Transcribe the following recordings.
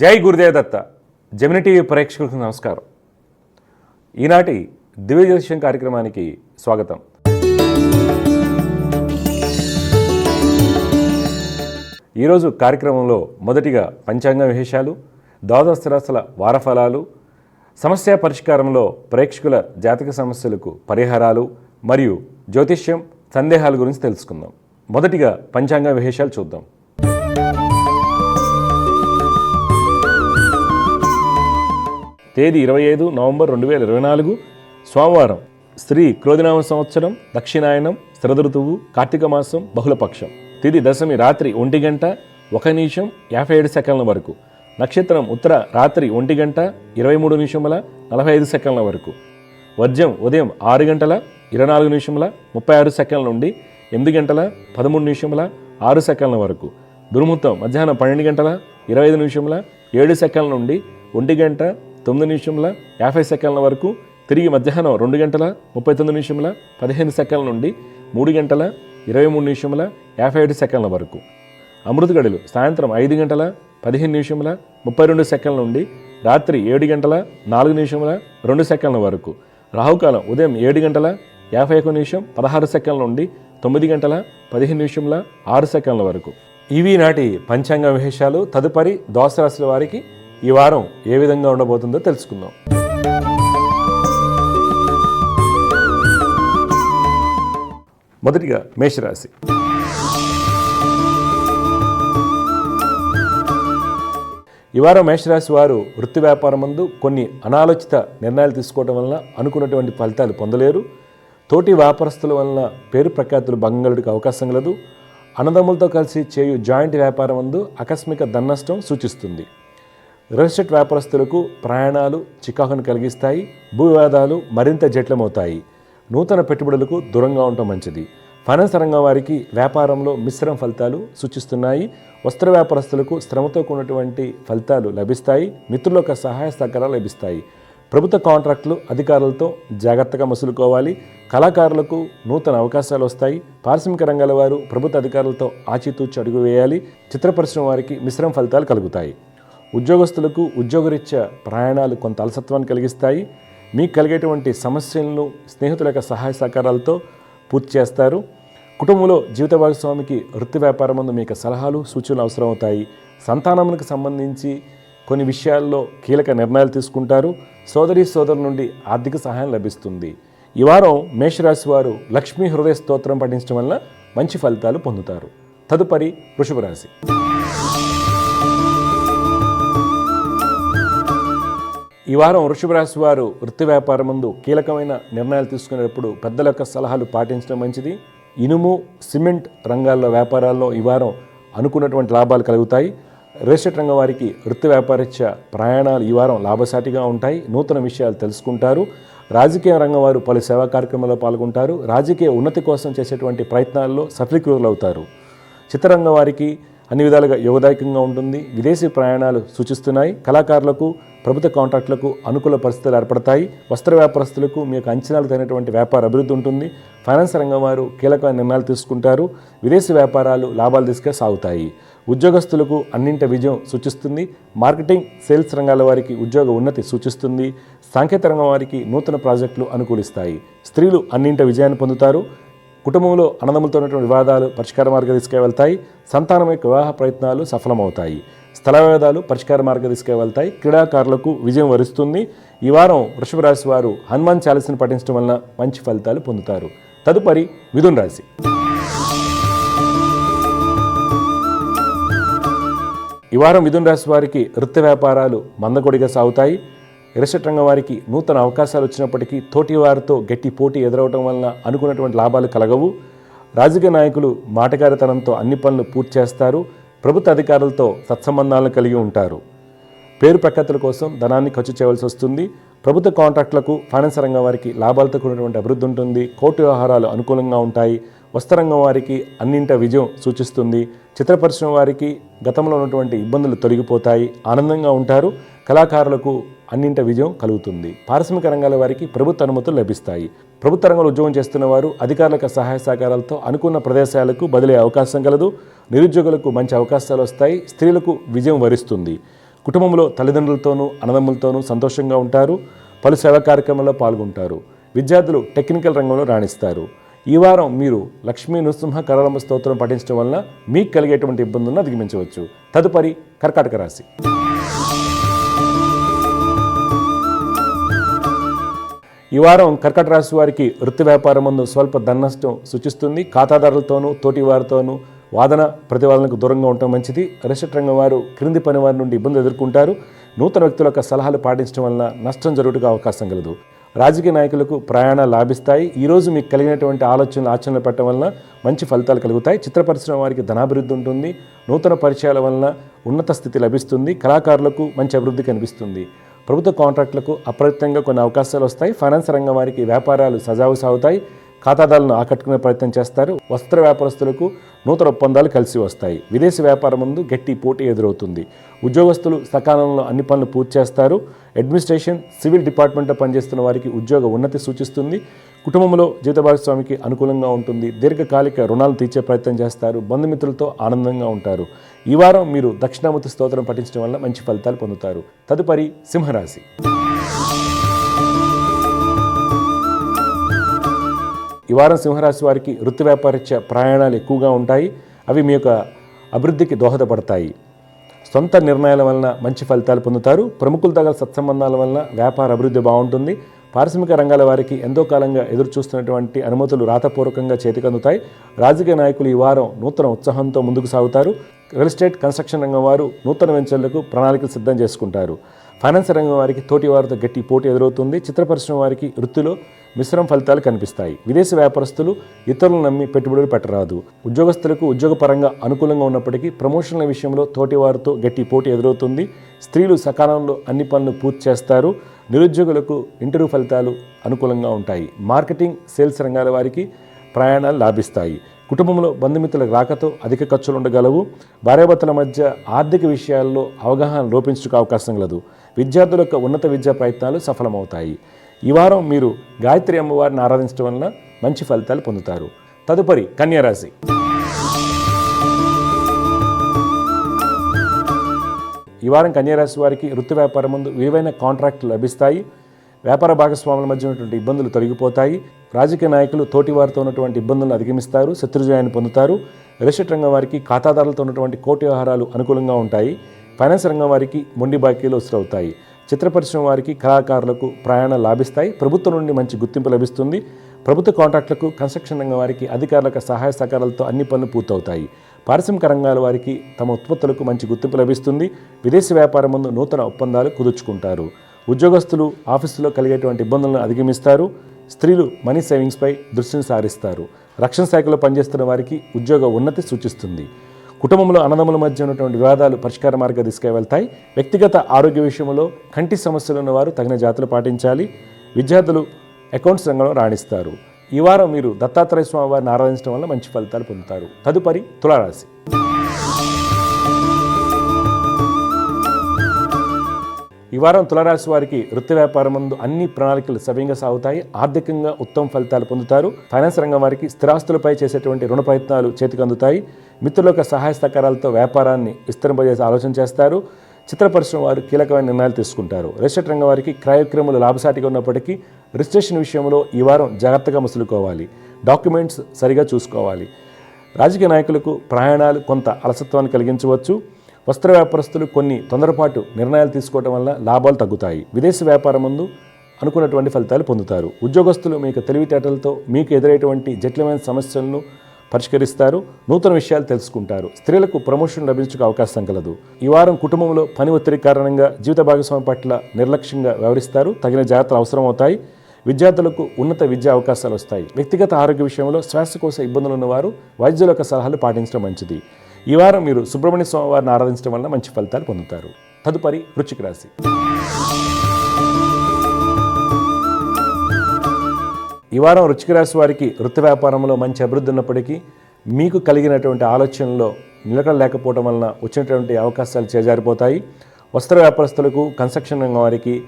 జై గురుదేవ్ దత్త. Gemini TV ప్రేక్షకులకు నమస్కారం. ఈనాటి దివ్య జ్యోతిష్యం కార్యక్రమానికి స్వాగతం. ఈరోజు కార్యక్రమంలో మొదటిగా పంచాంగ విశేషాలు, ద్వాదశ రాశుల వారఫలాలు, సమస్య పరిష్కారంలో ప్రేక్షకుల జాతక సమస్యలకు పరిహారాలు మరియు జ్యోతిష్యం సందేహాల గురించి తెలుసుకుందాం. మొదటిగా పంచాంగ విశేషాలు చూద్దాం. తేదీ 25 నవంబర్ 2024 సోమవారం. శ్రీ క్రోధినామ సంవత్సరం, దక్షిణాయనం, శరదృతువు, కార్తీక మాసం, బహుళపక్షం. తిథి దశమి రాత్రి 1:57 వరకు. నక్షత్రం ఉత్తర రాత్రి 1:23:45 వరకు. వర్జం ఉదయం 6:24:36 నుండి 8:13:6 వరకు. దుర్ముహూర్తం మధ్యాహ్నం 12:25:07 నుండి 1:09:50 వరకు. తిరిగి మధ్యాహ్నం 2:39:15 నుండి 3:23:57 వరకు. అమృత గడులు సాయంత్రం 5:15:32 నుండి రాత్రి 7:04:02 వరకు. రాహుకాలం ఉదయం 7:51:16 నుండి 9:15:06 వరకు. ఇవి నాటి పంచాంగ విశేషాలు. తదుపరి ద్వాదశ రాశుల వారికి ఈ వారం ఏ విధంగా ఉండబోతుందో తెలుసుకుందాం. మొదటిగా మేషరాశి. ఈ వారం మేషరాశి వారు వృత్తి వ్యాపారం నందు కొన్ని అనాలోచిత నిర్ణయాలు తీసుకోవడం వలన అనుకున్నటువంటి ఫలితాలు పొందలేరు. తోటి వ్యాపారస్తుల వలన పేరు ప్రఖ్యాతులు భంగలుడికి అవకాశం కలదు. అన్నదమ్ములతో కలిసి చేయు జాయింట్ వ్యాపారం నందు ఆకస్మిక ధననష్టం సూచిస్తుంది. రియల్ ఎస్టేట్ వ్యాపారస్తులకు ప్రయాణాలు చికాకును కలిగిస్తాయి. భూ వివాదాలు మరింత జటిలమవుతాయి. నూతన పెట్టుబడులకు దూరంగా ఉండటం మంచిది. ఫైనాన్స్ రంగం వారికి వ్యాపారంలో మిశ్రమ ఫలితాలు సూచిస్తున్నాయి. వస్త్ర వ్యాపారస్తులకు శ్రమతో కూడినటువంటి ఫలితాలు లభిస్తాయి. మిత్రుల యొక్క సహాయ సహకారాలు లభిస్తాయి. ప్రభుత్వ కాంట్రాక్టులు అధికారులతో జాగ్రత్తగా మసులుకోవాలి. కళాకారులకు నూతన అవకాశాలు వస్తాయి. పారిశ్రామిక రంగాల వారు ప్రభుత్వ అధికారులతో ఆచితూచి అడుగు వేయాలి. చిత్ర పరిశ్రమ వారికి మిశ్రమ ఫలితాలు కలుగుతాయి. ఉద్యోగస్తులకు ఉద్యోగరీత్యా ప్రయాణాలు కొంత అలసత్వాన్ని కలిగిస్తాయి. మీకు కలిగేటువంటి సమస్యలను స్నేహితుల యొక్క సహాయ సహకారాలతో పూర్తి చేస్తారు. కుటుంబంలో జీవిత భాగస్వామికి వృత్తి వ్యాపారం నందు మీకు సలహాలు సూచనలు అవసరమవుతాయి. సంతానములకు సంబంధించి కొన్ని విషయాల్లో కీలక నిర్ణయాలు తీసుకుంటారు. సోదరి సోదరుల నుండి ఆర్థిక సహాయం లభిస్తుంది. ఈ వారం మేషరాశి వారు లక్ష్మీ హృదయ స్తోత్రం పఠించడం వల్ల మంచి ఫలితాలు పొందుతారు. తదుపరి వృషభ రాశి. ఈ వారం వృషభ రాశి వారు వృత్తి వ్యాపారం నందు కీలకమైన నిర్ణయాలు తీసుకునేటప్పుడు పెద్దల యొక్క సలహాలు పాటించడం మంచిది. ఇనుము, సిమెంట్ రంగాల్లో వ్యాపారాల్లో ఈ వారం అనుకున్నటువంటి లాభాలు కలుగుతాయి. రియల్ ఎస్టేట్ రంగం వారికి వృత్తి వ్యాపారరీత్యా ప్రయాణాలు ఈ వారం లాభసాటిగా ఉంటాయి. నూతన విషయాలు తెలుసుకుంటారు. రాజకీయ రంగం వారు పలు సేవా కార్యక్రమాల్లో పాల్గొంటారు. రాజకీయ ఉన్నతి కోసం చేసేటువంటి ప్రయత్నాల్లో సఫలీకృతులవుతారు. చిత్రరంగం వారికి అన్ని విధాలుగా యోగదాయకంగా ఉంటుంది. విదేశీ ప్రయాణాలు సూచిస్తున్నాయి. కళాకారులకు ప్రభుత్వ కాంట్రాక్టులకు అనుకూల పరిస్థితులు ఏర్పడతాయి. వస్త్ర వ్యాపారస్తులకు మీ యొక్క అంచనాలకు తగినటువంటి వ్యాపార అభివృద్ధి ఉంటుంది. ఫైనాన్స్ రంగం వారు కీలకమైన నిర్ణయాలు తీసుకుంటారు. విదేశీ వ్యాపారాలు లాభాలు దిశగా సాగుతాయి. ఉద్యోగస్తులకు అన్నింటి విజయం సూచిస్తుంది. మార్కెటింగ్, సేల్స్ రంగాల వారికి ఉద్యోగ ఉన్నతి సూచిస్తుంది. సాంకేతిక రంగం వారికి నూతన ప్రాజెక్టులు అనుకూలిస్తాయి. స్త్రీలు అన్నింటి విజయాన్ని పొందుతారు. కుటుంబంలో అన్నదమ్ములతో ఉన్నటువంటి వివాదాలు పరిష్కార మార్గ దిశగా వెళ్తాయి. సంతానం యొక్క వివాహ ప్రయత్నాలు సఫలమవుతాయి. స్థల వివాదాలు పరిష్కార మార్గ దిశగా వెళ్తాయి. క్రీడాకారులకు విజయం వరిస్తుంది. ఈ వారం వృషభ రాశి వారు హనుమాన్ చాలీసాను పఠించడం వలన మంచి ఫలితాలు పొందుతారు. తదుపరి మిథున రాశి. ఈ వారం మిథున రాశి వారికి వృత్తి వ్యాపారాలు మందకొడిగా సాగుతాయి. రియల్ ఎస్టేట్ రంగం వారికి నూతన అవకాశాలు వచ్చినప్పటికీ తోటి వారితో గట్టి పోటీ ఎదురవటం వలన అనుకున్నటువంటి లాభాలు కలగవు. రాజకీయ నాయకులు మాటగారితనంతో అన్ని పనులు పూర్తి చేస్తారు. ప్రభుత్వ అధికారులతో సత్సంబంధాలను కలిగి ఉంటారు. పేరు ప్రఖ్యాతుల కోసం ధనాన్ని ఖర్చు చేయవలసి వస్తుంది. ప్రభుత్వ కాంట్రాక్టులకు ఫైనాన్స్ రంగం వారికి లాభాలతో కూడినటువంటి అభివృద్ధి ఉంటుంది. కోర్టు వ్యవహారాలు అనుకూలంగా ఉంటాయి. వస్త్రరంగం వారికి అన్నింట విజయం సూచిస్తుంది. చిత్ర పరిశ్రమ వారికి గతంలో ఉన్నటువంటి ఇబ్బందులు తొలగిపోతాయి. ఆనందంగా ఉంటారు. కళాకారులకు అన్నింట విజయం కలుగుతుంది. పారిశ్రామిక రంగాల వారికి ప్రభుత్వ అనుమతులు లభిస్తాయి. ప్రభుత్వ రంగంలో ఉద్యోగం చేస్తున్న వారు అధికారుల సహాయ సహకారాలతో అనుకున్న ప్రదేశాలకు బదిలీ అవకాశం కలదు. నిరుద్యోగులకు మంచి అవకాశాలు వస్తాయి. స్త్రీలకు విజయం వరిస్తుంది. కుటుంబంలో తల్లిదండ్రులతోనూ అన్నదమ్ములతోనూ సంతోషంగా ఉంటారు. పలు సేవా కార్యక్రమాల్లో పాల్గొంటారు. విద్యార్థులు టెక్నికల్ రంగంలో రాణిస్తారు. ఈ వారం మీరు లక్ష్మీ నృసింహ కరళంబ స్తోత్రం పఠించడం వలన మీకు కలిగేటువంటి ఇబ్బందులను అధిగమించవచ్చు. తదుపరి కర్కాటక రాశి. ఈ వారం కర్కాటక రాశి వారికి వృత్తి వ్యాపారం ముందు స్వల్ప ధననష్టం సూచిస్తుంది. ఖాతాదారులతోనూ తోటి వారితోనూ వాదన ప్రతివాదనకు దూరంగా ఉండటం మంచిది. రిషట్ రంగం వారు క్రింది పని వారి నుండి ఇబ్బందులు ఎదుర్కొంటారు. నూతన వ్యక్తుల యొక్క సలహాలు పాటించడం వలన నష్టం జరుగుటకు అవకాశం కలదు. రాజకీయ నాయకులకు ప్రయాణాలు లాభిస్తాయి. ఈరోజు మీకు కలిగినటువంటి ఆలోచనలు ఆచరణలు పెట్టడం వలన మంచి ఫలితాలు కలుగుతాయి. చిత్ర పరిశ్రమ వారికి ధనాభివృద్ధి ఉంటుంది. నూతన పరిచయాల వలన ఉన్నత స్థితి లభిస్తుంది. కళాకారులకు మంచి అభివృద్ధి కనిపిస్తుంది. ప్రభుత్వ కాంట్రాక్టులకు అప్రయత్నంగా కొన్ని అవకాశాలు వస్తాయి. ఫైనాన్స్ రంగం వారికి వ్యాపారాలు సజావు సాగుతాయి. ఖాతాదారులను ఆకట్టుకునే ప్రయత్నం చేస్తారు. వస్త్ర వ్యాపారస్తులకు నూతన ఒప్పందాలు కలిసి వస్తాయి. విదేశీ వ్యాపారం ముందు గట్టి పోటీ ఎదురవుతుంది. ఉద్యోగస్తులు సకాలంలో అన్ని పనులు పూర్తి చేస్తారు. అడ్మినిస్ట్రేషన్, సివిల్ డిపార్ట్మెంట్లో పనిచేస్తున్న వారికి ఉద్యోగ ఉన్నతి సూచిస్తుంది. కుటుంబంలో జీవిత భాగస్వామికి అనుకూలంగా ఉంటుంది. దీర్ఘకాలిక రుణాలు తీర్చే ప్రయత్నం చేస్తారు. బంధుమిత్రులతో ఆనందంగా ఉంటారు. ఈ వారం మీరు దక్షిణామూర్తి స్తోత్రం పఠించడం వల్ల మంచి ఫలితాలు పొందుతారు. తదుపరి సింహరాశి. ఈ వారం సింహరాశి వారికి వృత్తి వ్యాపారరీత్యా ప్రయాణాలు ఎక్కువగా ఉంటాయి. అవి మీ యొక్క అభివృద్ధికి దోహదపడతాయి. సొంత నిర్ణయాల వలన మంచి ఫలితాలు పొందుతారు. ప్రముఖులతో గల సత్సంబంధాల వలన వ్యాపార అభివృద్ధి బాగుంటుంది. పారిశ్రామిక రంగాల వారికి ఎంతో కాలంగా ఎదురు చూస్తున్నటువంటి అనుమతులు రాతపూర్వకంగా చేతికందుతాయి. రాజకీయ నాయకులు ఈ వారం నూతన ఉత్సాహంతో ముందుకు సాగుతారు. రియల్ ఎస్టేట్, కన్స్ట్రక్షన్ రంగం వారు నూతన వెంచర్లకు ప్రణాళికలు సిద్ధం చేసుకుంటారు. ఫైనాన్స్ రంగం వారికి తోటి వారితో గట్టి పోటీ ఎదురవుతుంది. చిత్ర పరిశ్రమ వారికి వృత్తిలో మిశ్రమ ఫలితాలు కనిపిస్తాయి. విదేశీ వ్యాపారస్తులు ఇతరులను నమ్మి పెట్టుబడులు పెట్టరాదు. ఉద్యోగస్తులకు ఉద్యోగపరంగా అనుకూలంగా ఉన్నప్పటికీ ప్రమోషన్ల విషయంలో తోటి వారితో గట్టి పోటీ ఎదురవుతుంది. స్త్రీలు సకాలంలో అన్ని పనులు పూర్తి చేస్తారు. నిరుద్యోగులకు ఇంటర్వ్యూ ఫలితాలు అనుకూలంగా ఉంటాయి. మార్కెటింగ్, సేల్స్ రంగాల వారికి ప్రయాణాలు లాభిస్తాయి. కుటుంబంలో బంధుమిత్రుల రాకతో అధిక ఖర్చులు ఉండగలవు. భార్యాభర్తల మధ్య ఆర్థిక విషయాల్లో అవగాహన లోపించుకు అవకాశం కలదు. విద్యార్థుల యొక్క ఉన్నత విద్యా ప్రయత్నాలు సఫలమవుతాయి. ఈ వారం మీరు గాయత్రి అమ్మవారిని ఆరాధించడం వలన మంచి ఫలితాలు పొందుతారు. తదుపరి కన్యారాశి. ఈ వారం కన్యారాశి వారికి వృత్తి వ్యాపారం ముందు విలువైన కాంట్రాక్టులు లభిస్తాయి. వ్యాపార భాగస్వాముల మధ్య ఉన్నటువంటి ఇబ్బందులు తొలగిపోతాయి. రాజకీయ నాయకులు తోటి వారితో ఉన్నటువంటి ఇబ్బందులను అధిగమిస్తారు. శత్రుజయాన్ని పొందుతారు. రియల్ ఎస్టేట్ రంగం వారికి ఖాతాదారులతో ఉన్నటువంటి కోటి వ్యవహారాలు అనుకూలంగా ఉంటాయి. ఫైనాన్స్ రంగం వారికి మొండి బాకీలు వసూలవుతాయి. చిత్ర పరిశ్రమ వారికి కళాకారులకు ప్రయాణాలు లాభిస్తాయి. ప్రభుత్వం నుండి మంచి గుర్తింపు లభిస్తుంది. ప్రభుత్వ కాంట్రాక్టులకు, కన్స్ట్రక్షన్ రంగం వారికి అధికారులకు సహాయ సహకారాలతో అన్ని పనులు పూర్తవుతాయి. పారిశ్రామిక రంగాల వారికి తమ ఉత్పత్తులకు మంచి గుర్తింపు లభిస్తుంది. విదేశీ వ్యాపారం ముందు నూతన ఒప్పందాలు కుదుర్చుకుంటారు. ఉద్యోగస్తులు ఆఫీసులో కలిగేటువంటి ఇబ్బందులను అధిగమిస్తారు. స్త్రీలు మనీ సేవింగ్స్పై దృష్టిని సారిస్తారు. రక్షణ శాఖలో పనిచేస్తున్న వారికి ఉద్యోగ ఉన్నతి సూచిస్తుంది. కుటుంబంలో అన్నదమ్ముల మధ్య ఉన్నటువంటి వివాదాలు పరిష్కార మార్గ దిశగా వెళ్తాయి. వ్యక్తిగత ఆరోగ్య విషయంలో కంటి సమస్యలు ఉన్నవారు తగిన జాగ్రత్తలు పాటించాలి. విద్యార్థులు అకౌంట్స్ రంగంలో రాణిస్తారు. ఈ వారం మీరు దత్తాత్రేయ స్వామి వారిని ఆరాధించడం వల్ల మంచి ఫలితాలు పొందుతారు. తదుపరి తులారాశి. ఈ వారం తులారాశి వారికి వృత్తి వ్యాపారం ముందు అన్ని ప్రణాళికలు సవ్యంగా సాగుతాయి. ఆర్థికంగా ఉత్తమ ఫలితాలు పొందుతారు. ఫైనాన్స్ రంగం వారికి స్థిరాస్తులపై చేసేటువంటి రుణ ప్రయత్నాలు చేతికి అందుతాయి. మిత్రుల యొక్క సహాయ సహకారాలతో వ్యాపారాన్ని విస్తరింపజేసే ఆలోచన చేస్తారు. చిత్ర పరిశ్రమ వారు కీలకమైన నిర్ణయాలు తీసుకుంటారు. రియల్ ఎస్టేట్ రంగం వారికి క్రయ విక్రయములు లాభసాటిగా ఉన్నప్పటికీ రిజిస్ట్రేషన్ విషయంలో ఈ వారం జాగ్రత్తగా మసులుకోవాలి. డాక్యుమెంట్స్ సరిగా చూసుకోవాలి. రాజకీయ నాయకులకు ప్రయాణాలు కొంత అలసత్వాన్ని కలిగించవచ్చు. వస్త్ర వ్యాపారస్తులు కొన్ని తొందరపాటు నిర్ణయాలు తీసుకోవడం వల్ల లాభాలు తగ్గుతాయి. విదేశీ వ్యాపారం ముందు అనుకున్నటువంటి ఫలితాలు పొందుతారు. ఉద్యోగస్తులు మీకు తెలివితేటలతో మీకు ఎదురైనటువంటి జటిలమైన సమస్యలను పరిష్కరిస్తారు. నూతన విషయాలు తెలుసుకుంటారు. స్త్రీలకు ప్రమోషన్ లభించే అవకాశం కలదు. ఈ వారం కుటుంబంలో పని ఒత్తిడి కారణంగా జీవిత భాగస్వామి పట్ల నిర్లక్ష్యంగా వ్యవహరిస్తారు. తగిన జాగ్రత్తలు అవసరం అవుతాయి. విద్యార్థులకు ఉన్నత విద్యా అవకాశాలు వస్తాయి. వ్యక్తిగత ఆరోగ్య విషయంలో శ్వాసకోశ ఇబ్బందులు ఉన్నవారు వైద్యుల యొక్క సలహాలు పాటించడం మంచిది. ఈ వారం మీరు సుబ్రహ్మణ్య స్వామి వారిని ఆరాధించడం వల్ల మంచి ఫలితాలు పొందుతారు. తదుపరి వృశ్చిక రాశి. ఈ వారం వృశ్చిక రాశి వారికి వృత్తి వ్యాపారంలో మంచి అభివృద్ధి ఉన్నప్పటికీ మీకు కలిగినటువంటి ఆలోచనలో నిలకడ లేకపోవడం వలన వచ్చినటువంటి అవకాశాలు చేజారిపోతాయి. వస్త్ర వ్యాపారస్తులకు, కన్స్ట్రక్షన్ రంగం వారికి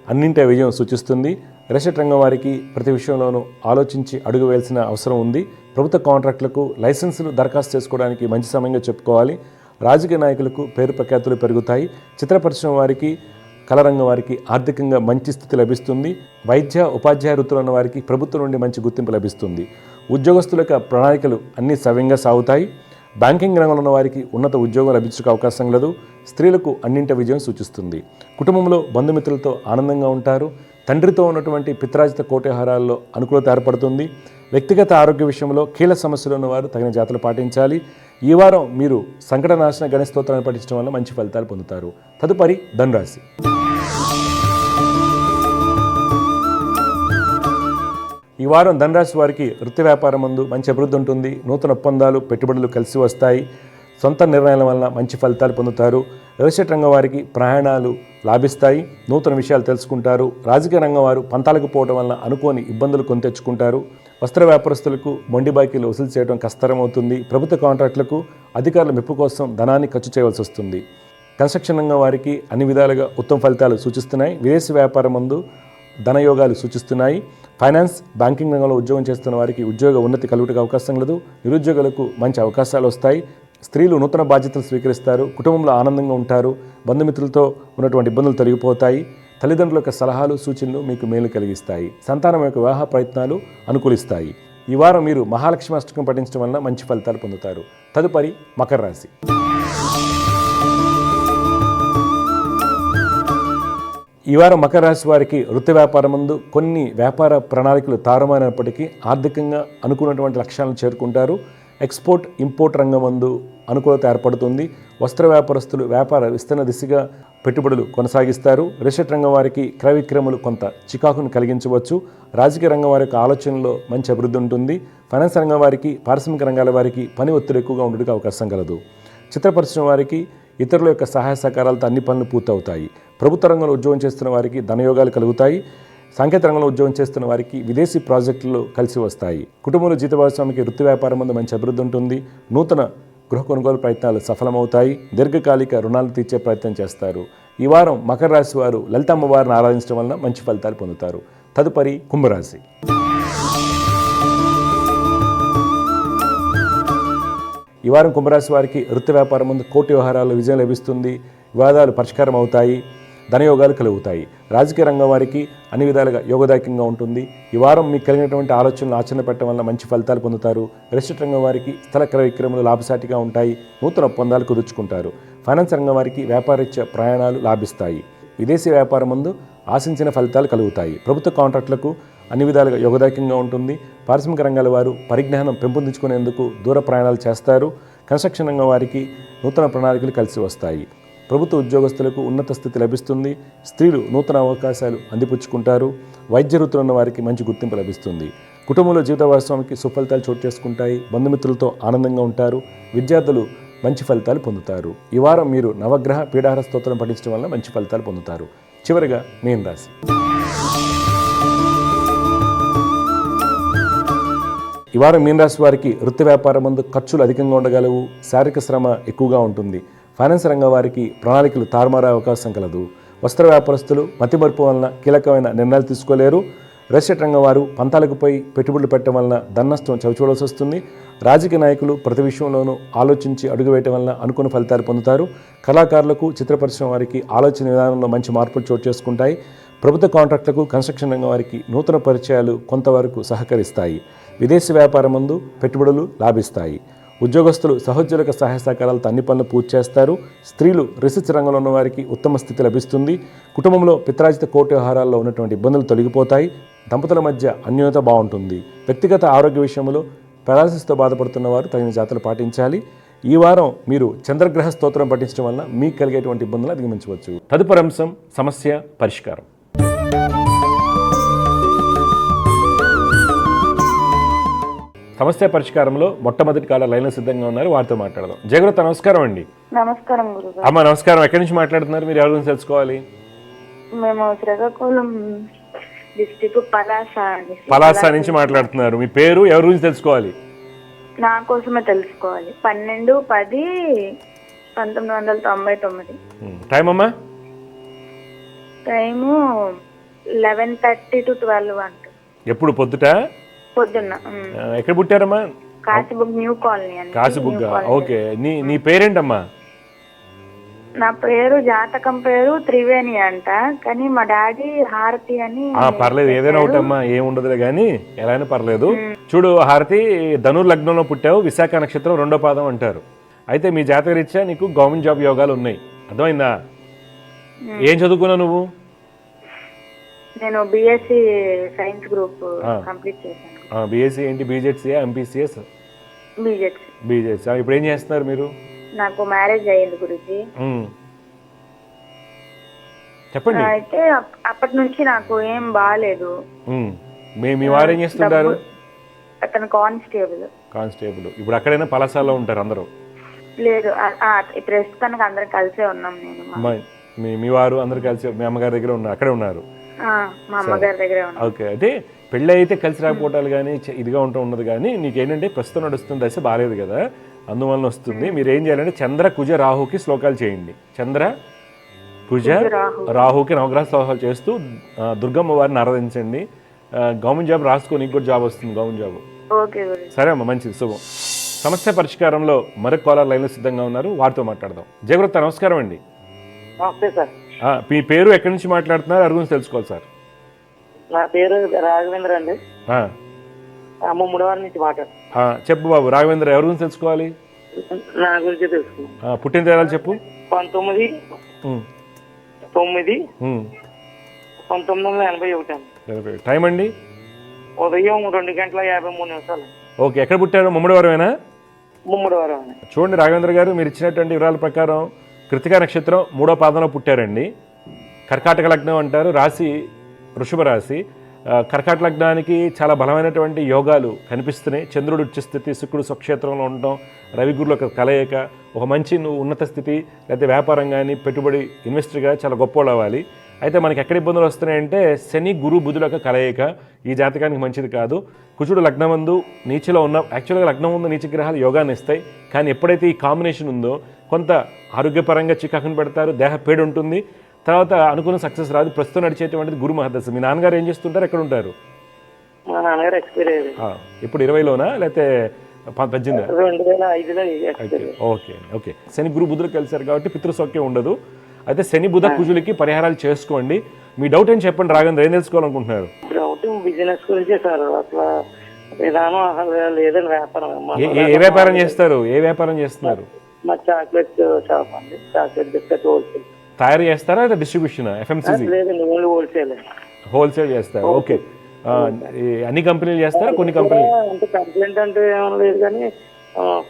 అన్నింటి విజయం సూచిస్తుంది. రియల్ ఎస్టేట్ రంగం వారికి ప్రతి విషయంలోనూ ఆలోచించి అడుగు వేయాల్సిన అవసరం ఉంది. ప్రభుత్వ కాంట్రాక్టులకు లైసెన్సులు దరఖాస్తు చేసుకోవడానికి మంచి సమయంగా చెప్పుకోవాలి. రాజకీయ నాయకులకు పేరు ప్రఖ్యాతులు పెరుగుతాయి. చిత్ర పరిశ్రమ వారికి, కళరంగం వారికి ఆర్థికంగా మంచి స్థితి లభిస్తుంది. వైద్య ఉపాధ్యాయ వృత్తులు ఉన్న వారికి ప్రభుత్వం నుండి మంచి గుర్తింపు లభిస్తుంది. ఉద్యోగస్తుల యొక్క ప్రణాళికలు అన్నీ సవ్యంగా సాగుతాయి. బ్యాంకింగ్ రంగంలో ఉన్న వారికి ఉన్నత ఉద్యోగం లభించే అవకాశం లేదు. స్త్రీలకు అన్నింట విజయం సూచిస్తుంది. కుటుంబంలో బంధుమిత్రులతో ఆనందంగా ఉంటారు. తండ్రితో ఉన్నటువంటి పిత్రాజిత కోట్యహారాల్లో అనుకూలత ఏర్పడుతుంది. వ్యక్తిగత ఆరోగ్య విషయంలో కీలక సమస్యలు ఉన్నవారు తగిన జాగ్రత్తలు పాటించాలి. ఈ వారం మీరు సంకటనాశన గణేశ స్తోత్రాన్ని పఠించడం వల్ల మంచి ఫలితాలు పొందుతారు. తదుపరి ధనురాశి. ఈ వారం ధనురాశి వారికి వృత్తి వ్యాపారం ముందు మంచి అభివృద్ధి ఉంటుంది. నూతన ఒప్పందాలు, పెట్టుబడులు కలిసి వస్తాయి. సొంత నిర్ణయాల వలన మంచి ఫలితాలు పొందుతారు. రియల్ ఎస్టేట్ రంగం వారికి ప్రయాణాలు లాభిస్తాయి. నూతన విషయాలు తెలుసుకుంటారు. రాజకీయ రంగం వారు పంతాలకు పోవడం వలన అనుకోని ఇబ్బందులు కొని తెచ్చుకుంటారు. వస్త్ర వ్యాపారస్తులకు మొండి బాకీలు వసూలు చేయడం కష్టతరం అవుతుంది. ప్రభుత్వ కాంట్రాక్టులకు అధికారుల మెప్పు కోసం ధనాన్ని ఖర్చు చేయవలసి వస్తుంది. కన్స్ట్రక్షన్ రంగం వారికి అన్ని విధాలుగా ఉత్తమ ఫలితాలు సూచిస్తున్నాయి. విదేశీ వ్యాపారం ముందు ధనయోగాలు సూచిస్తున్నాయి. ఫైనాన్స్, బ్యాంకింగ్ రంగంలో ఉద్యోగం చేస్తున్న వారికి ఉద్యోగ ఉన్నతి కలుగుటకు అవకాశం లేదు. నిరుద్యోగులకు మంచి అవకాశాలు వస్తాయి. స్త్రీలు నూతన బాధ్యతలు స్వీకరిస్తారు. కుటుంబంలో ఆనందంగా ఉంటారు. బంధుమిత్రులతో ఉన్నటువంటి ఇబ్బందులు తొలగిపోతాయి. తల్లిదండ్రుల యొక్క సలహాలు, సూచనలు మీకు మేలు కలిగిస్తాయి. సంతానం యొక్క వివాహ ప్రయత్నాలు అనుకూలిస్తాయి. ఈ వారం మీరు మహాలక్ష్మి అష్టకం పఠించడం వలన మంచి ఫలితాలు పొందుతారు. తదుపరి మకర రాశి. ఈ వారం మకర రాశి వారికి వృత్తి వ్యాపారం ముందు కొన్ని వ్యాపార ప్రణాళికలు తారుమారైనప్పటికీ ఆర్థికంగా అనుకున్నటువంటి లక్ష్యాలను చేరుకుంటారు. ఎక్స్పోర్ట్, ఇంపోర్ట్ రంగం ముందు అనుకూలత ఏర్పడుతుంది. వస్త్ర వ్యాపారస్తులు వ్యాపార విస్తరణ దిశగా పెట్టుబడులు కొనసాగిస్తారు. రియల్ ఎస్టేట్ రంగం వారికి క్రయ విక్రయములు కొంత చికాకును కలిగించవచ్చు. రాజకీయ రంగం వారి యొక్క ఆలోచనలో మంచి అభివృద్ధి ఉంటుంది. ఫైనాన్స్ రంగం వారికి, పారిశ్రామిక రంగాల వారికి పని ఒత్తిడి ఎక్కువగా ఉండడానికి అవకాశం కలదు. చిత్ర పరిశ్రమ వారికి ఇతరుల యొక్క సహాయ సహకారాలతో అన్ని పనులు పూర్తవుతాయి. ప్రభుత్వ రంగంలో ఉద్యోగం చేస్తున్న వారికి ధనయోగాలు కలుగుతాయి. సాంకేతిక రంగంలో ఉద్యోగం చేస్తున్న వారికి విదేశీ ప్రాజెక్టులు కలిసి వస్తాయి. కుటుంబంలో జీత భాగస్వామికి వృత్తి వ్యాపారం ముందు మంచి అభివృద్ధి ఉంటుంది. నూతన గృహ కొనుగోలు ప్రయత్నాలు సఫలమవుతాయి. దీర్ఘకాలిక రుణాలు తీర్చే ప్రయత్నం చేస్తారు. ఈ వారం మకర రాశి వారు లలిత అమ్మవారిని ఆరాధించడం వలన మంచి ఫలితాలు పొందుతారు. తదుపరి కుంభరాశి. ఈ వారం కుంభరాశి వారికి వృత్తి వ్యాపారం ముందు కోటి వ్యవహారాల్లో విజయం లభిస్తుంది. వివాదాలు పరిష్కారం అవుతాయి. ధనయోగాలు కలుగుతాయి. రాజకీయ రంగం వారికి అన్ని విధాలుగా యోగదాయకంగా ఉంటుంది. ఈ వారం మీకు కలిగినటువంటి ఆలోచనలు ఆచరణ పెట్టడం వల్ల మంచి ఫలితాలు పొందుతారు. రియల్ ఎస్టేట్ రంగం వారికి స్థల క్రయ విక్రయములు లాభసాటిగా ఉంటాయి. నూతన ఒప్పందాలు కుదుర్చుకుంటారు. ఫైనాన్స్ రంగం వారికి వ్యాపారరీత్యా ప్రయాణాలు లాభిస్తాయి. విదేశీ వ్యాపారం ముందు ఆశించిన ఫలితాలు కలుగుతాయి. ప్రభుత్వ కాంట్రాక్టులకు అన్ని విధాలుగా యోగదాయకంగా ఉంటుంది. పారిశ్రామిక రంగాల వారు పరిజ్ఞానం పెంపొందించుకునేందుకు దూర ప్రయాణాలు చేస్తారు. కన్స్ట్రక్షన్ రంగం వారికి నూతన ప్రణాళికలు కలిసి వస్తాయి. ప్రభుత్వ ఉద్యోగస్తులకు ఉన్నత స్థితి లభిస్తుంది. స్త్రీలు నూతన అవకాశాలు అందిపుచ్చుకుంటారు. వైద్య వృత్తులు ఉన్న వారికి మంచి గుర్తింపు లభిస్తుంది. కుటుంబంలో జీవిత భాగస్వామికి సుఫలితాలు చోటు చేసుకుంటాయి. బంధుమిత్రులతో ఆనందంగా ఉంటారు. విద్యార్థులు మంచి ఫలితాలు పొందుతారు. ఈ వారం మీరు నవగ్రహ పీడాహార స్తోత్రం పఠించడం వల్ల మంచి ఫలితాలు పొందుతారు. చివరిగా మీన రాశి. ఈ వారం మీన రాశి వారికి వృత్తి వ్యాపారం ముందు ఖర్చులు అధికంగా ఉండగలవు. శారీరక శ్రమ ఎక్కువగా ఉంటుంది. ఫైనాన్స్ రంగం వారికి ప్రణాళికలు తారుమారే అవకాశం కలదు. వస్త్ర వ్యాపారస్తులు మతిమరుపు వలన కీలకమైన నిర్ణయాలు తీసుకోలేరు. రియల్ ఎస్టేట్ రంగం వారు పంతాలకు పోయి పెట్టుబడులు పెట్టడం వలన ధన నష్టం చవిచూడాల్సి వస్తుంది. రాజకీయ నాయకులు ప్రతి విషయంలోనూ ఆలోచించి అడుగు వేయటం వలన అనుకున్న ఫలితాలు పొందుతారు. కళాకారులకు, చిత్ర పరిశ్రమ వారికి ఆలోచన విధానంలో మంచి మార్పులు చోటు చేసుకుంటాయి. ప్రభుత్వ కాంట్రాక్టులకు, కన్స్ట్రక్షన్ రంగం వారికి నూతన పరిచయాలు కొంతవరకు సహకరిస్తాయి. విదేశీ వ్యాపారం ముందు పెట్టుబడులు లాభిస్తాయి. ఉద్యోగస్తులు సహోద్యోగుల సహాయ సహకారాలతో అన్ని పనులు పూర్తి చేస్తారు. స్త్రీలు రీసెర్చ్ రంగంలో ఉన్న వారికి ఉత్తమ స్థితి లభిస్తుంది. కుటుంబంలో పిత్రాజిత కోటి వ్యవహారాల్లో ఉన్నటువంటి ఇబ్బందులు తొలగిపోతాయి. దంపతుల మధ్య అన్యోన్యత బాగుంటుంది. వ్యక్తిగత ఆరోగ్య విషయంలో పెరాలసిస్తో బాధపడుతున్న వారు తగిన జాగ్రత్తలు పాటించాలి. ఈ వారం మీరు చంద్రగ్రహ స్తోత్రం పఠించడం వల్ల మీకు కలిగేటువంటి ఇబ్బందులు అధిగమించవచ్చు. తదుపరి అంశం సమస్య పరిష్కారం. సమస్య పరిష్కారంలో మొట్టమొదటి కాల లైన్లో సిద్ధంగా ఉన్నారు. వారితో మాట్లాడదాం. జయగురత నమస్కారం అండి. నమస్కారం గురుగారు. అమ్మ నమస్కారం. ఎక్కడి నుంచి మాట్లాడుతున్నారు? మీరు ఎవరి గురించి తెలుసుకోవాలి? మేము శ్రీకాకుళం డిస్ట్రిక్ట్ పలాస నుంచి మాట్లాడుతున్నారు. మీ పేరు, ఎవరి గురించి తెలుసుకోవాలి? నా కోసమే తెలుసుకోవాలి. 12/10/1999. టైం అమ్మా? టైము 11:30 to 12 అంట. ఎప్పుడు? పొద్దుట? పొద్దున్న. ఎక్కడ పుట్టారమ్మా? కాశీబుగ్ న్యూ కాలనీ అని. కాశీబుగ్. ఓకే. నీ పేరేంటమ్మా? నా పేరు జాతకం పేరు త్రివేణి అంట, కానీ మా డాడీ హారతి అని. పర్లేదు, ఏదైనా ఒకటమ్మా, ఏముండదులే కానీ ఎలా అయినా పర్లేదు. చూడు హారతి, ధనుర్ లగ్నంలో పుట్టావు, విశాఖ నక్షత్రం 2వ పాదం అంటారు. అయితే మీ జాతక రీత్యా నీకు గవర్నమెంట్ జాబ్ యోగాలు ఉన్నాయి, అర్థమైందా? ఏం చదువుకున్నావు నువ్వు? నేను బీఎస్సీ సైన్స్ గ్రూప్ కంప్లీట్ చేశాను. బీఎస్సీ ఏంటి? బీజెడ్సీయా, ఎంపీసీఎస్? బీజెడ్సీ. ఇప్పుడు ఏం చేస్తున్నారు మీరు? నాకు మ్యారేజ్ అయ్యింది గురుజీ. చెప్పండి. అయితే అప్పటి నుంచి నాకు ఏం బాగాలేదు. మీ వారు ఏం చేస్తుంటారు? అతను కానిస్టేబుల్. ఇప్పుడు అక్కడైనా పలసాల్లో ఉంటారు అందరూ? లేదు, ప్రస్తుతానికి అందరం కలిసే ఉన్నాం. నేను మీ వారు అందరు కలిసి మీ అమ్మగారి దగ్గర ఉన్నారు, అక్కడే ఉన్నారు? మా అమ్మగారి దగ్గరే ఉన్నాం. ఓకే. అంటే పెళ్ళి అయితే కలిసి రాకపోవటాలు కానీ ఇదిగా ఉండదు, కానీ నీకేంటంటే ప్రస్తుతం నడుస్తున్న దశ బాగాలేదు కదా, అందువలన వస్తుంది. మీరు ఏం చేయాలంటే చంద్ర కుజ రాహుకి శ్లోకాలు చేయండి. చంద్ర కుజ రాహుకి నవగ్రహ శ్లోకాలు చేస్తూ దుర్గమ్మ వారిని ఆరాధించండి. గవర్నమెంట్ జాబ్ రాసుకో, నీకు కూడా జాబ్ వస్తుంది, గవర్నమెంట్ జాబ్. సరే అమ్మ, మంచిది, శుభం. సమస్య పరిష్కారంలో మరొక కాలర్ లైన్లో సిద్ధంగా ఉన్నారు, వారితో మాట్లాడదాం. జయవృత్త, నమస్కారం అండి. నమస్తే సార్. మీ పేరు, ఎక్కడి నుంచి మాట్లాడుతున్నారు, అడుగు గురించి తెలుసుకోవాలి సార్. నా పేరు రాఘవేంద్ర అండి, ముమ్మడివారి నుంచి మాట్లాడు. చెప్పు బాబు రాఘవేంద్ర, ఎవరి గురించి తెలుసుకోవాలి? నా గురించి తెలుసుకున్నాను. పుట్టిన తేడాలు చెప్పు. 19/9/1981. టైం అండి? ఉదయం 2:53. ఓకే. ఎక్కడ పుట్టారు? ముమ్మడివారమేనా? ముమ్మడివారం. చూడండి రాఘవేంద్ర గారు, మీరు ఇచ్చినటువంటి వివరాల ప్రకారం కృతికా నక్షత్రం 3వ పాదంలో పుట్టారండి. కర్కాటక లగ్నం అంటారు, రాశి వృషభ రాశి. కర్కాటక లగ్నానికి చాలా బలమైనటువంటి యోగాలు కనిపిస్తున్నాయి. చంద్రుడు ఉచ్చ స్థితి, శుక్రుడు స్వక్షేత్రంలో ఉండటం, రవిగురుల కలయిక, ఒక మంచి ఉన్నత స్థితి, లేకపోతే వ్యాపారం కానీ పెట్టుబడి ఇన్వెస్టర్గా చాలా గొప్పవాళ్ళు అవ్వాలి. అయితే మనకి ఎక్కడ ఇబ్బందులు వస్తున్నాయంటే శని గురు బుధుల కలయిక ఈ జాతకానికి మంచిది కాదు. కుజుడు లగ్నమందు నీచలో ఉన్న, యాక్చువల్గా లగ్నం ముందు నీచ గ్రహాలు యోగాన్ని ఇస్తాయి, కానీ ఎప్పుడైతే ఈ కాంబినేషన్ ఉందో కొంత ఆరోగ్యపరంగా చికాకుని పెడతారు, దేహ పేడు ఉంటుంది, తర్వాత అనుకున్న సక్సెస్ రాదు. ప్రస్తుతం నడిచేటువంటిది గురు మహదశ. మీ నాన్నగారు ఏం చేస్తుంటారు, ఎక్కడ ఉంటారు? మా నాన్నగారు ఎక్స్పైర్ అయ్యారు. ఇప్పుడు 20లోనా లేకపోతే 18? 2005లో. ఓకే. శని గురు బుధులు కలిశారు కాబట్టి పితృసౌఖ్యం ఉండదు. అయితే శని బుధ కుజులకి పరిహారాలు చేసుకోండి. మీ డౌట్ ఏం చెప్పండి రాఘవేంద్ర, ఏం తెలుసుకోవాలనుకుంటున్నారు? డౌట్ బిజినెస్ గురించే సార్. అసలు విధానం అసలు లేదని వ్యాపారం. ఏ వ్యాపారం చేస్తారు? ఏ వ్యాపారం చేస్తున్నారు? మా చాక్లెట్ షాప్ అండి. చాక్లెట్ బిస్కెట్ హోల్సేల్ తయారు చేస్తారా, డిస్ట్రిబ్యూషన్? ఎఫ్ఎంసీజీ? లేదండి, ఓన్లీ హోల్సేల్ చేస్తారు. ఓకే. అన్ని కంపెనీలు చేస్తారా, కొన్ని కంపెనీలు? అంటే కంప్లైంట్ అంటే ఏమైనా లేదు, కానీ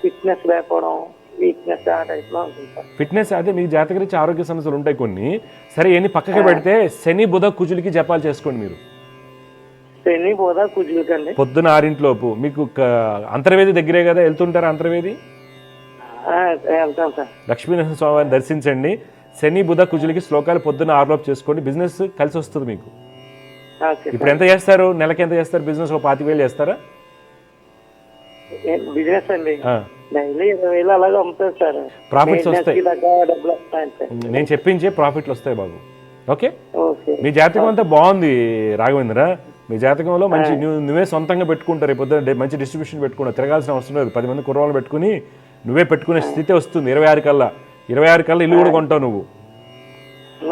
ఫిట్నెస్ లేకపోవడం, వీక్నెస్ ఆ టైప్ లో ఉంటుంది సార్. ఫిట్నెస్ అదే మీ జాతకరీత్యా ఆరోగ్య సమస్యలు ఉంటాయి కొన్ని. సరే, ఎన్ని పక్కకి పెడితే శని బుధ కుజులకి జపాలు చేసుకోండి మీరు. శని బుధ కుజులకండి పొద్దున 6 మీకు అంతర్వేది దగ్గరే కదా, వెళ్తుంటారా అంతర్వేది? వెళ్తాం సార్. లక్ష్మీనరసింహ స్వామిని దర్శించండి. శని బుధ కుజులకి శ్లోకాలు పొద్దున్న 6 చేసుకోండి. బిజినెస్ కలిసి వస్తుంది మీకు. ఇప్పుడు ఎంత చేస్తారు, నెలకి ఎంత చేస్తారు బిజినెస్? 25,000 చేస్తారా? బిజినెస్ అండి డైలీ 20,000 అలాగే అమ్ముతారు సార్. ప్రాఫిట్స్ వస్తాయి, డబ్బులు వస్తాయి. నేను చెప్పించే ప్రాఫిట్లు వస్తాయి బాబు. ఓకే. మీ జాతకం అంతా బాగుంది రాఘవేంద్ర. మీ జాతకంలో మంచి నువ్వే సొంతంగా పెట్టుకుంటారు, పొద్దున్న మంచి డిస్ట్రిబ్యూషన్ పెట్టుకుంటారు, తిరగాల్సిన అవసరం లేదు. 10 మంది కుర్రాళ్ళు పెట్టుకుని నువ్వే పెట్టుకునే స్థితి వస్తుంది. 26 కల్లా ఇల్లు కూడా కొంటావు నువ్వు.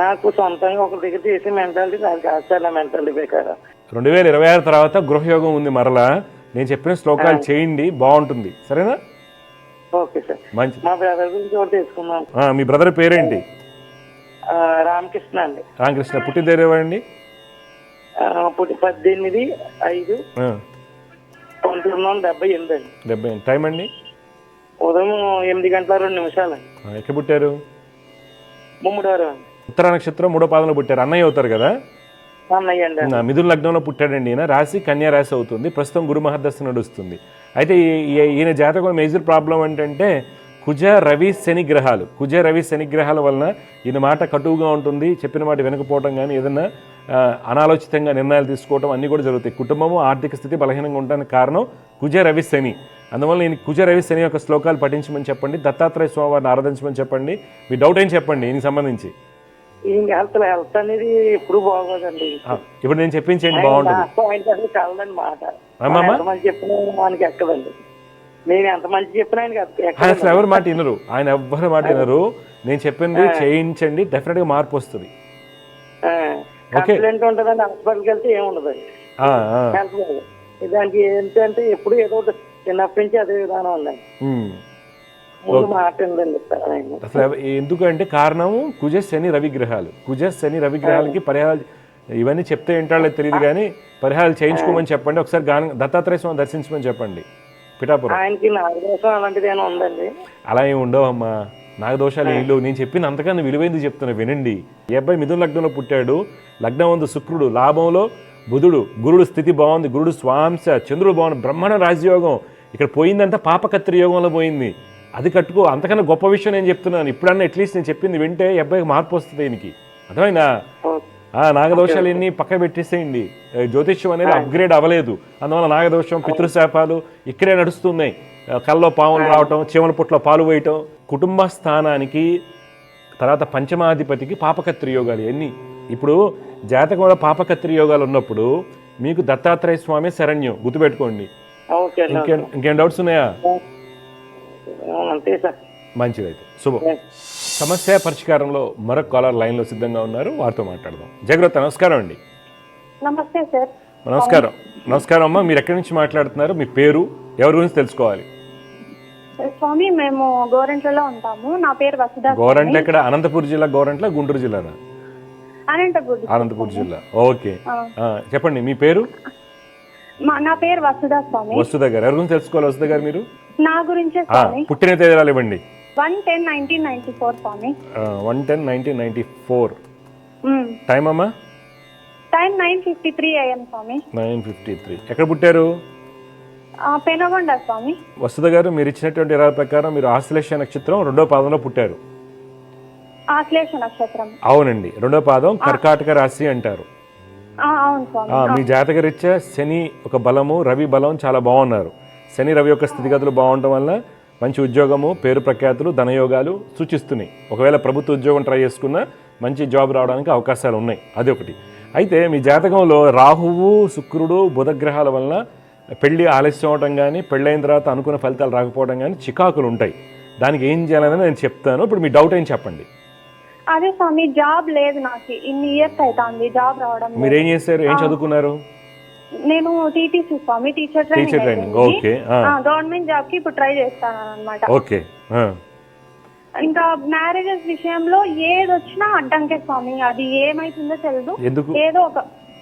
నాకు సొంతంగా ఒక దగ్గర చేసే మెంటాలిటీ నాకు కాదు సార్. నా మెంటాలిటీ ప్రకారం 2026 తర్వాత గృహయోగం ఉంది. మరలా నేను చెప్పిన శ్లోకాలు చేయండి, బాగుంటుంది. సరేనా? Okay sir. మంచి. మా బ్రదర్ గురించి కూడా తెలుసుకున్నాం. మీ బ్రదర్ పేరేంటి? రామకృష్ణ అండి. రామకృష్ణ. పుట్టిన తేదీ? 18/5/1978 అండి. 70. టైం అండి? ఉదయం 8:02 ఎక్కడ పుట్టారు? ముమ్మడివారం. ఉత్తర నక్షత్రం 3వ పాదంలో పుట్టారు. అన్నయ్య అవుతారు కదా? అన్నయ్య అండి. మిథున లగ్నంలో పుట్టాడండి ఈయన. రాశి కన్యా రాశి అవుతుంది. ప్రస్తుతం గురు మహదశ నడుస్తుంది. అయితే ఈయన జాతకం మేజర్ ప్రాబ్లం ఏంటంటే కుజ రవి శని గ్రహాల వలన ఈయన మాట కటువుగా ఉంటుంది, చెప్పిన మాట వినకపోవటం కానీ ఏదన్నా అనాలోచితంగా నిర్ణయాలు తీసుకోవడం అన్నీ కూడా జరుగుతాయి. కుటుంబము ఆర్థిక స్థితి బలహీనంగా ఉండడానికి కారణం కుజ రవి శని. అందువల్ల నేను కుజ రవి శని యొక్క శ్లోకాలు పఠించమని చెప్పండి, దత్తాత్రేయ స్వామివారిని ఆరాధించమని చెప్పండి. మీ డౌట్ ఏం చెప్పండి దీనికి సంబంధించి? హెల్త్ అనేది ఎప్పుడు బాగోదండి. ఇప్పుడు నేను చెప్పించేయండి, బాగుంటుంది. కలదండి మాట. ఎంతమంది చెప్పినా మనకి ఎక్కదండి. నేను ఎంత మంచి చెప్పినా అసలు ఎవరి మాట వినరు, ఆయన ఎవ్వరి మాట వినరు. నేను చెప్పింది చేయించండి, డెఫినెట్గా మార్పు వస్తుంది. కంప్లైంట్ ఉంటుందండి, హాస్పిటల్కి వెళ్తే ఏముండదండి. దానికి ఏంటంటే ఎప్పుడు ఏదో ఒకటి చిన్నప్పటి నుంచి అదే విధానం ఉందండి. ముందు మాట ఉందండి అసలు ఎందుకంటే కారణం కుజ శని రవి గ్రహాలు. కుజ శని రవి గ్రహాలకి పరిహారాలు ఇవన్నీ చెప్తే ఏంటాలో తెలియదు కానీ పరిహారాలు చేయించుకోమని చెప్పండి. ఒకసారి దత్తాత్రేయ స్వామి దర్శించమని చెప్పండి పిఠాపురం. ఆయనకి నాగదోషం అలాంటిది ఏమైనా ఉందండి? అలా ఏమి ఉండవమ్మా, నాగదోషాలు ఏం లేవు. నేను చెప్పిన అంతకన్నా విలువైంది చెప్తున్నా వినండి. ఈ అబ్బాయి మిథున లగ్నంలో పుట్టాడు. లగ్నం ఉంది శుక్రుడు, లాభంలో బుధుడు, గురుడు స్థితి బాగుంది, గురుడు స్వాంశ, చంద్రుడు బాగుంది, బ్రహ్మణ రాజయోగం. ఇక్కడ పోయిందంతా పాపకత్రి యోగంలో పోయింది. అది కట్టుకో, అంతకన్నా గొప్ప విషయం నేను చెప్తున్నాను. ఇప్పుడన్నా అట్లీస్ట్ నేను చెప్పింది వింటే ఈ అబ్బాయికి మార్పు వస్తుంది. దీనికి అర్థమైనా? నాగదోషాలు ఎన్ని పక్క పెట్టేసేయండి. జ్యోతిష్యం అనేది అప్గ్రేడ్ అవ్వలేదు, అందువల్ల నాగదోషం పితృశాపాలు ఇక్కడే నడుస్తున్నాయి. కళ్ళలో పాములు రావటం, చీమల పుట్లో పాలు వేయటం. కుటుంబ స్థానానికి తర్వాత పంచమాధిపతికి పాపకత్రి యోగాలు ఎన్ని. ఇప్పుడు జాతకంలో పాపకత్రి యోగాలు ఉన్నప్పుడు మీకు దత్తాత్రేయ స్వామి శరణ్యం గుర్తుపెట్టుకోండి. ఇంకేం డౌట్స్ ఉన్నాయా? మంచిదైతే శుభం. సమస్య పరిష్కారంలో మరొక కాలర్ లైన్లో సిద్ధంగా ఉన్నారు, వారితో మాట్లాడదాం. జాగ్రత్త. నమస్కారం అండి. నమస్తే సార్. నమస్కారం. నమస్కారం అమ్మా, మీరు ఎక్కడి నుంచి మాట్లాడుతున్నారు? మీ పేరు, ఎవరి గురించి తెలుసుకోవాలి? స్వామి మేము గోరంట్లలో ఉంటాము. నా పేరు వసుధ. గోరంట్ల ఎక్కడ? అనంతపూర్ జిల్లా గోరంట్ల, గుంటూరు జిల్లానా? అనంతపూర్ జిల్లా. ఓకే, చెప్పండి మీ పేరు. నా పేరు వసుధ స్వామి. వసుధ గారు, ఎవరి గురించి తెలుసుకోవాలి వసుధ గారు మీరు? నా గురించే స్వామి. పుట్టిన తేదీలు ఇవ్వండి. 1/10/1994 స్వామి. 1/10/1994. టైం అమ్మా? టైం 9:53 AM స్వామి. 9:53. ఎక్కడ పుట్టారు? పెనగొండ స్వామి. వసుధ గారు, మీరు ఇచ్చినటువంటి ఇరాల ప్రకారం మీరు ఆశ్లేష నక్షత్రం 2వ పాదంలో పుట్టారు. ఆశ్లేష నక్షత్రం? అవునండి, 2వ పాదం కర్కాటక రాశి అంటారు. అవును స్వామి. మీ జాతకరీత్యా శని ఒక బలము, రవి బలం చాలా బాగున్నారు. శని రవి యొక్క స్థితిగతులు బాగుండటం వల్ల మంచి ఉద్యోగము, పేరు ప్రఖ్యాతులు, ధనయోగాలు సూచిస్తున్నాయి. ఒకవేళ ప్రభుత్వ ఉద్యోగం ట్రై చేసుకున్నా మంచి జాబ్ రావడానికి అవకాశాలు ఉన్నాయి. అది ఒకటి. అయితే మీ జాతకంలో రాహువు, శుక్రుడు, బుధగ్రహాల వలన పెళ్లి ఆలస్యం అవడం కానీ, పెళ్ళైన తర్వాత అనుకున్న ఫలితాలు రాకపోవడం కానీ చికాకులు ఉంటాయి. దానికి ఏం చేయాలని నేను చెప్తాను. ఇప్పుడు మీ డౌట్ ఏం చెప్పండి. అదే స్వామి, జాబ్ లేదు నాకు. ఇన్ని ఇయర్స్ అవుతుంది జాబ్ రావడం. మీరు ఏం చేశారు? ఏం చదువుకున్నారు? నేను టీటీసీ స్వామి, teacher training. Okay. Government job కి ఇప్పుడు ట్రై చేస్తాను అన్నమాట. ఓకే. ఇంకా మ్యారేజెస్ విషయంలో ఏది వచ్చినా అడ్డంకే స్వామి. అది ఏమైతుందో తెలియదు. ఎందుకు? ఏదో ఒక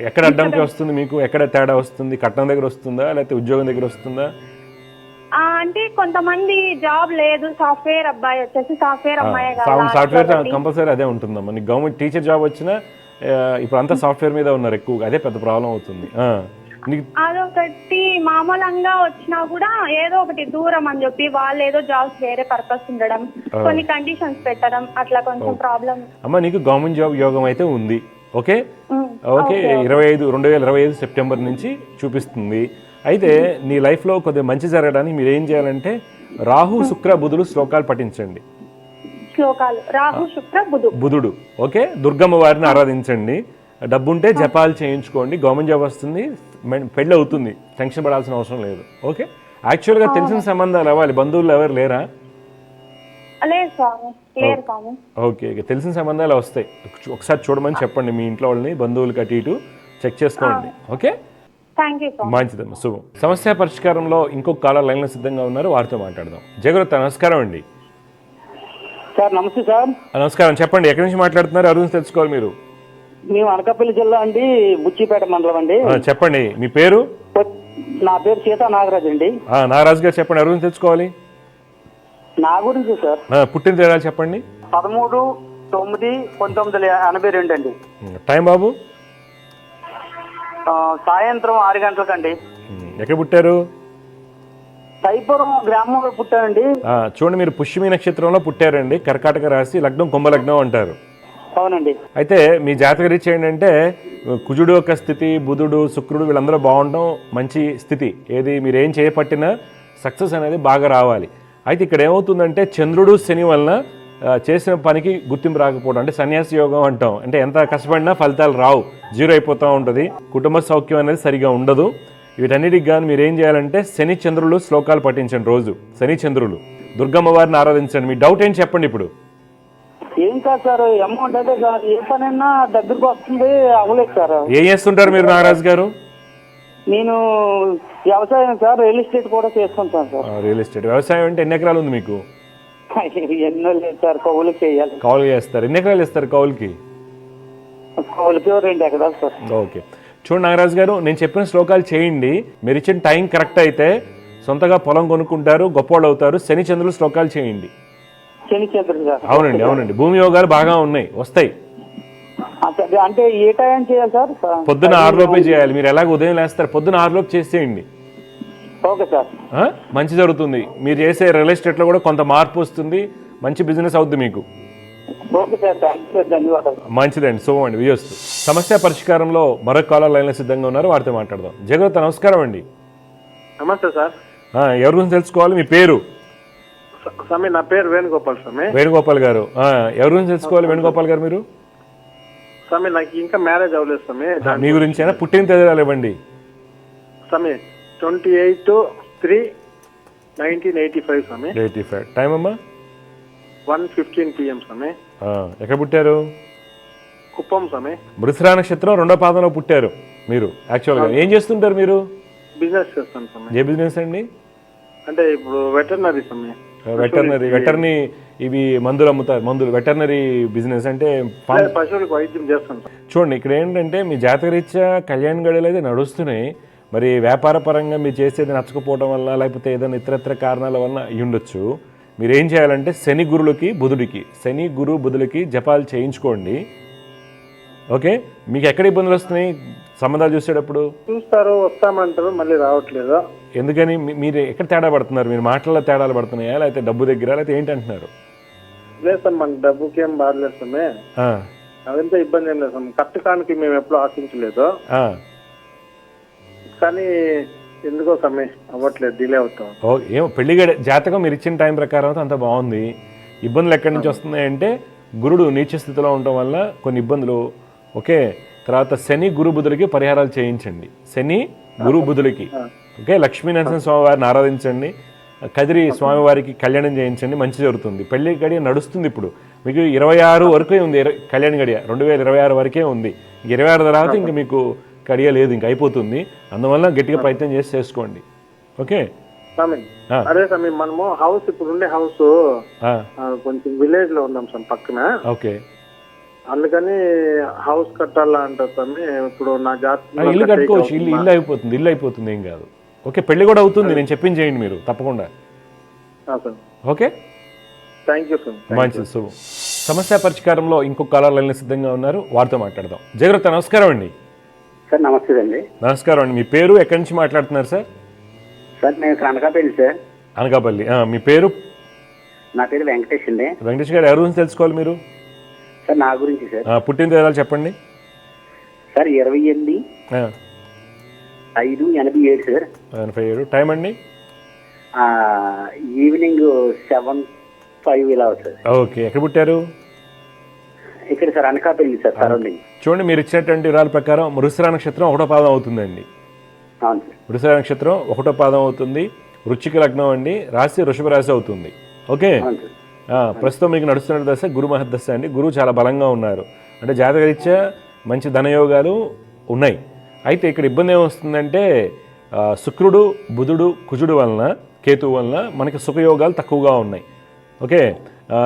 ఎక్కడ అడ్డంకి వస్తుంది మీకు? ఎక్కడ తేడా వస్తుంది? కట్నం దగ్గర వస్తుందా లేకపోతే ఉద్యోగం దగ్గర వస్తుందా? అంటే కొంతమంది జాబ్ లేదు, సాఫ్ట్వేర్ అబ్బాయి వచ్చేసి సాఫ్ట్వేర్ అమ్మాయి. సాఫ్ట్వేర్ కంపల్సరీ అదే ఉంటుందమ్మా. నీకు గవర్నమెంట్ టీచర్ జాబ్ వచ్చినా ఇప్పుడు అంతా సాఫ్ట్వేర్ మీద ఉన్నారు ఎక్కువగా, అదే పెద్ద ప్రాబ్లం అవుతుంది. అదొకటి మామూలంగా వచ్చినా కూడా ఏదో ఒకటి దూరం అని చెప్పి వాళ్ళు ఏదో జాబ్స్ వేరే పర్పస్ ఉండడం, కొన్ని కండిషన్స్ పెట్టడం, అట్లా కొంచెం ప్రాబ్లం. అమ్మ నీకు గవర్నమెంట్ జాబ్ యోగం అయితే ఉంది. ఓకే ఓకే 2025 సెప్టెంబర్ నుంచి చూపిస్తుంది. అయితే నీ లైఫ్లో కొద్దిగా మంచి జరగడానికి మీరు ఏం చేయాలంటే రాహు, శుక్ర, బుధుడు శ్లోకాలు పఠించండి. రాహు, శుక్ర, బుధుడు. ఓకే, దుర్గమ్మ వారిని ఆరాధించండి. డబ్బుంటే జపాలు చేయించుకోండి. గవర్నమెంట్ జాబ్ వస్తుంది, పెళ్ళి అవుతుంది, టెన్షన్ పడాల్సిన అవసరం లేదు. ఓకే, యాక్చువల్గా తెలిసిన సంబంధాలు అవ్వాలి. బంధువులు ఎవరు లేరా? ఓకే, తెలిసిన సంబంధాలు వస్తాయి. ఒకసారి చూడమని చెప్పండి మీ ఇంట్లో వాళ్ళని, బంధువులకి అటు ఇటు చెక్ చేసుకోండి. ఓకే, మంచిదమ్మా, శుభం. సమస్య పరిష్కారంలో ఇంకొక కాలర్ లైన్లో సిద్ధంగా ఉన్నారు, వారితో మాట్లాడదాం. జగరత్త నమస్కారం అండి. సార్ నమస్తే సార్. నమస్కారం, చెప్పండి ఎక్కడి నుంచి మాట్లాడుతున్నారు? ఎవరి గురించి తెలుసుకోవాలి మీరు? మేము అనకాపల్లి జిల్లా అండి, బుచ్చిపేట మండలం అండి. చెప్పండి మీ పేరు. నా పేరు సీతా నాగరాజ్ అండి. నాగరాజు గారు చెప్పండి, ఎవరి గురించి తెలుసుకోవాలి? నా గురించి సార్. పుట్టిన తేడాలు చెప్పండి. 13/9/1982 అండి. టైం బాబు? సాయంత్రం 6 గంటలకండి. ఎక్కడ పుట్టారు? సైపురం గ్రామంలో పుట్టానండి. చూడండి, మీరు పుష్యమి నక్షత్రంలో పుట్టారండి, కర్కాటక రాశి, లగ్నం కుంభలగ్నం అంటారు. అవునండి. అయితే మీ జాతక రీత్యా ఏంటంటే కుజుడు యొక్క స్థితి, బుధుడు, శుక్రుడు వీళ్ళందరూ బాగుండడం మంచి స్థితి. ఏది మీరు ఏం చేయపట్టినా సక్సెస్ అనేది బాగా రావాలి. అయితే ఇక్కడ ఏమవుతుందంటే చంద్రుడు, శని వలన చేసిన పనికి గుర్తింపు రాకపోవడం, అంటే సన్యాసి యోగం అంటాం. అంటే ఎంత కష్టపడినా ఫలితాలు రావు, జీరో అయిపోతూ ఉంటుంది. కుటుంబ సౌఖ్యం అనేది సరిగా ఉండదు. వీటన్నిటికి కానీ మీరు ఏం చేయాలంటే శని చంద్రులు శ్లోకాలు పఠించండి రోజు. శని చంద్రులు, దుర్గమ్మ వారిని ఆరాధించండి. మీ డౌట్ ఏంటి చెప్పండి ఇప్పుడు. ఏం కాదు సార్, అమౌంట్ అదే సార్, ఏ పనైనా దగ్గరకు వస్తుంది, అవ్వలేదు సార్. ఏం చేస్తుంటారు మీరు నాగరాజు గారు? నేను వ్యవసాయం సార్, రియల్ ఎస్టేట్ కూడా చేసుకుంటాను సార్. రియల్ ఎస్టేట్ వ్యవసాయం అంటే ఎన్ని ఎకరాలు ఉంది మీకు? ఎన్నో లేదు సార్, కౌలుకి చేయాలి. కౌలు చేస్తారు. ఎన్ని ఎకరాలు ఇస్తారు కౌలుకి? కౌలుకి 2 ఎకరాలు సార్. ఓకే, చూడండి నాగరాజు గారు, నేను చెప్పిన శ్లోకాలు చేయండి. మీరు ఇచ్చిన టైం కరెక్ట్ అయితే సొంతగా పొలం కొనుక్కుంటారు, గొప్పవాళ్ళు అవుతారు. శని చంద్రులు శ్లోకాలు చేయండి. శని చంద్రుడు సార్? అవునండి, అవునండి. భూమి యోగాలు బాగా ఉన్నాయి, వస్తాయి. అంటే ఏ టైం చేయాలి సార్? పొద్దున్న 6 లోపే చేయాలి. మీరు ఎలాగ ఉదయం లేస్తారు, పొద్దున్న 6 లోపు చేసేయండి. Okay sir. మంచి జరుగుతుంది. మీరు చేసే రియల్ ఎస్టేట్లో కూడా కొంత మార్పు వస్తుంది, మంచి బిజినెస్ అవుద్ది మీకు. ఓకే సార్, థ్యాంక్స్ సార్, ధన్యవాదాలు. మంచిదండి, శుభం అండి. విజయస్తు. సమస్య పరిష్కారంలో మరొక కాలర్ లైన్లో సిద్ధంగా ఉన్నారు, వారితో మాట్లాడదాం. జగత నమస్కారం అండి. నమస్తే సార్. ఎవరి గురించి తెలుసుకోవాలి? మీ పేరు? స్వామి, నా పేరు వేణుగోపాల్ స్వామి. వేణుగోపాల్ గారు, ఎవరి గురించి తెలుసుకోవాలి వేణుగోపాల్ గారు మీరు? స్వామి, నాకు ఇంకా మ్యారేజ్ అవ్వలేదు స్వామి. మీ గురించి అయినా పుట్టిన తేదీలు ఇవ్వండి. స్వామి 28/3/1985 స్వామి. 85. టైం అమ్మా? 1:15 PM స్వామి. ఎక్కడ పుట్టారు? కుప్పం స్వామి. మృగశిర నక్షత్రం 2వ పాదంలో పుట్టారు మీరు. యాక్చువల్గా ఏం చేస్తుంటారు మీరు? బిజినెస్ చేస్తాను స్వామి. ఏ బిజినెస్ అండి? అంటే ఇప్పుడు వెటర్నరీ స్వామి. వెటర్నరీ ఇవి మందులు అమ్ముతారు. మందులు వెటర్నరీ బిజినెస్ అంటే పశువులకు వైద్యం చేస్తాను. చూడండి, ఇక్కడ ఏంటంటే మీ జాతకరీత్యా కళ్యాణ గడియలు అయితే నడుస్తున్నాయి. మరి వ్యాపార పరంగా మీరు చేసేది నచ్చకపోవడం వల్ల, లేకపోతే ఏదైనా ఇతరత్ర కారణాల వల్ల అయ్యి ఉండొచ్చు. మీరు ఏం చేయాలంటే శని గురు బుధులకి జపాలు చేయించుకోండి. ఓకే, మీకు ఎక్కడ ఇబ్బందులు వస్తున్నాయి సంబంధాలు చూసేటప్పుడు? చూస్తారు, వస్తామంటారు, మళ్ళీ రావట్లేదు. ఎందుకని? మీరు ఎక్కడ తేడా పడుతున్నారు? మీరు మాటల్లో తేడాలు పడుతున్నాయా, లేకపోతే డబ్బు దగ్గర, లేకపోతే ఏంటి అంటున్నారు? లేదు సార్, మన డబ్బుకి ఏం బాధలేదు స్వామి. అదంతా ఇబ్బంది ఏం లేదు స్వామి. కట్టడానికి మేము ఎప్పుడు ఆశించలేదు, కానీ ఎందుకో స్వామి అవ్వట్లేదు, డిలే అవుతాం. ఏమో పెళ్లి జాతకం మీరు ఇచ్చిన టైం ప్రకారం అంత బాగుంది. ఇబ్బందులు ఎక్కడి నుంచి వస్తున్నాయంటే గురుడు నీచ స్థితిలో ఉండటం వల్ల కొన్ని ఇబ్బందులు. ఓకే, తర్వాత శని గురు బుధులకి పరిహారాలు చేయించండి. శని గురు బుధులకి ఓకే, లక్ష్మీనరసింహ స్వామి వారిని ఆరాధించండి. కదిరి స్వామివారికి కళ్యాణం చేయించండి, మంచి జరుగుతుంది. పెళ్లి గడియ నడుస్తుంది. ఇప్పుడు మీకు 26 వరకే ఉంది కళ్యాణ గడియ, 2026 వరకే ఉంది. 26 తర్వాత ఇంక మీకు గడియ లేదు, ఇంక అయిపోతుంది. అందువల్ల గట్టిగా ప్రయత్నం చేసి చేసుకోండి. ఓకే అదే స్వామి, మనము హౌస్ ఇప్పుడు ఉండే హౌస్ కొంచెం విలేజ్ లో ఉన్నాం స్వామి పక్కన. ఓకే, అందుకని హౌస్ కట్టాలా అంటారు స్వామి. ఇప్పుడు నా జాతకం ఇల్లు కట్టుకోవచ్చు, ఇల్లు అయిపోతుంది, ఏం కాదు. ఓకే, పెళ్లి కూడా అవుతుంది. నేను చెప్పింది చేయండి మీరు తప్పకుండా. Okay, thank you sir. మంచిది, శుభం. సమస్య పరిష్కారంలో ఇంకొక కాలర్ లైన్లో సిద్ధంగా ఉన్నారు, వారితో మాట్లాడదాం. జయగ్రత నమస్కారం అండి. సార్ నమస్తే అండి. నమస్కారం అండి. మీ పేరు, ఎక్కడి నుంచి మాట్లాడుతున్నారు సార్? సార్ నేను అనకాపల్లి సార్. అనకాపల్లి. మీ పేరు? నా పేరు వెంకటేష్ అండి. వెంకటేష్ గారు, ఎవరి గురించి తెలుసుకోవాలి మీరు? సార్ నా గురించి సార్. పుట్టిన తేదీలు చెప్పండి సార్. 28/5/87 సార్. 87. టైం అండి? ఈవినింగ్ 7:05 ఇలా సార్. ఓకే, ఎక్కడ పుట్టారు? ఇక్కడ సార్ అనకాపల్లి సార్, సరౌండింగ్. చూడండి, మీరు ఇచ్చినటువంటి వివరాల ప్రకారం మృగశిర నక్షత్రం 1వ పాదం అవుతుందండి. అవును సార్. మృగశిర నక్షత్రం 1వ పాదం అవుతుంది. వృశ్చిక లగ్నం అండి. రాశి వృషభ రాశి అవుతుంది. ఓకే, ప్రస్తుతం మీకు నడుస్తున్న దశ గురు మహర్దశ అండి. గురువు చాలా బలంగా ఉన్నారు, అంటే జాతకరీత్యా మంచి ధనయోగాలు ఉన్నాయి. అయితే ఇక్కడ ఇబ్బంది ఏమొస్తుందంటే శుక్రుడు, బుధుడు, కుజుడు వలన, కేతువు వలన మనకి సుఖయోగాలు తక్కువగా ఉన్నాయి. ఓకే,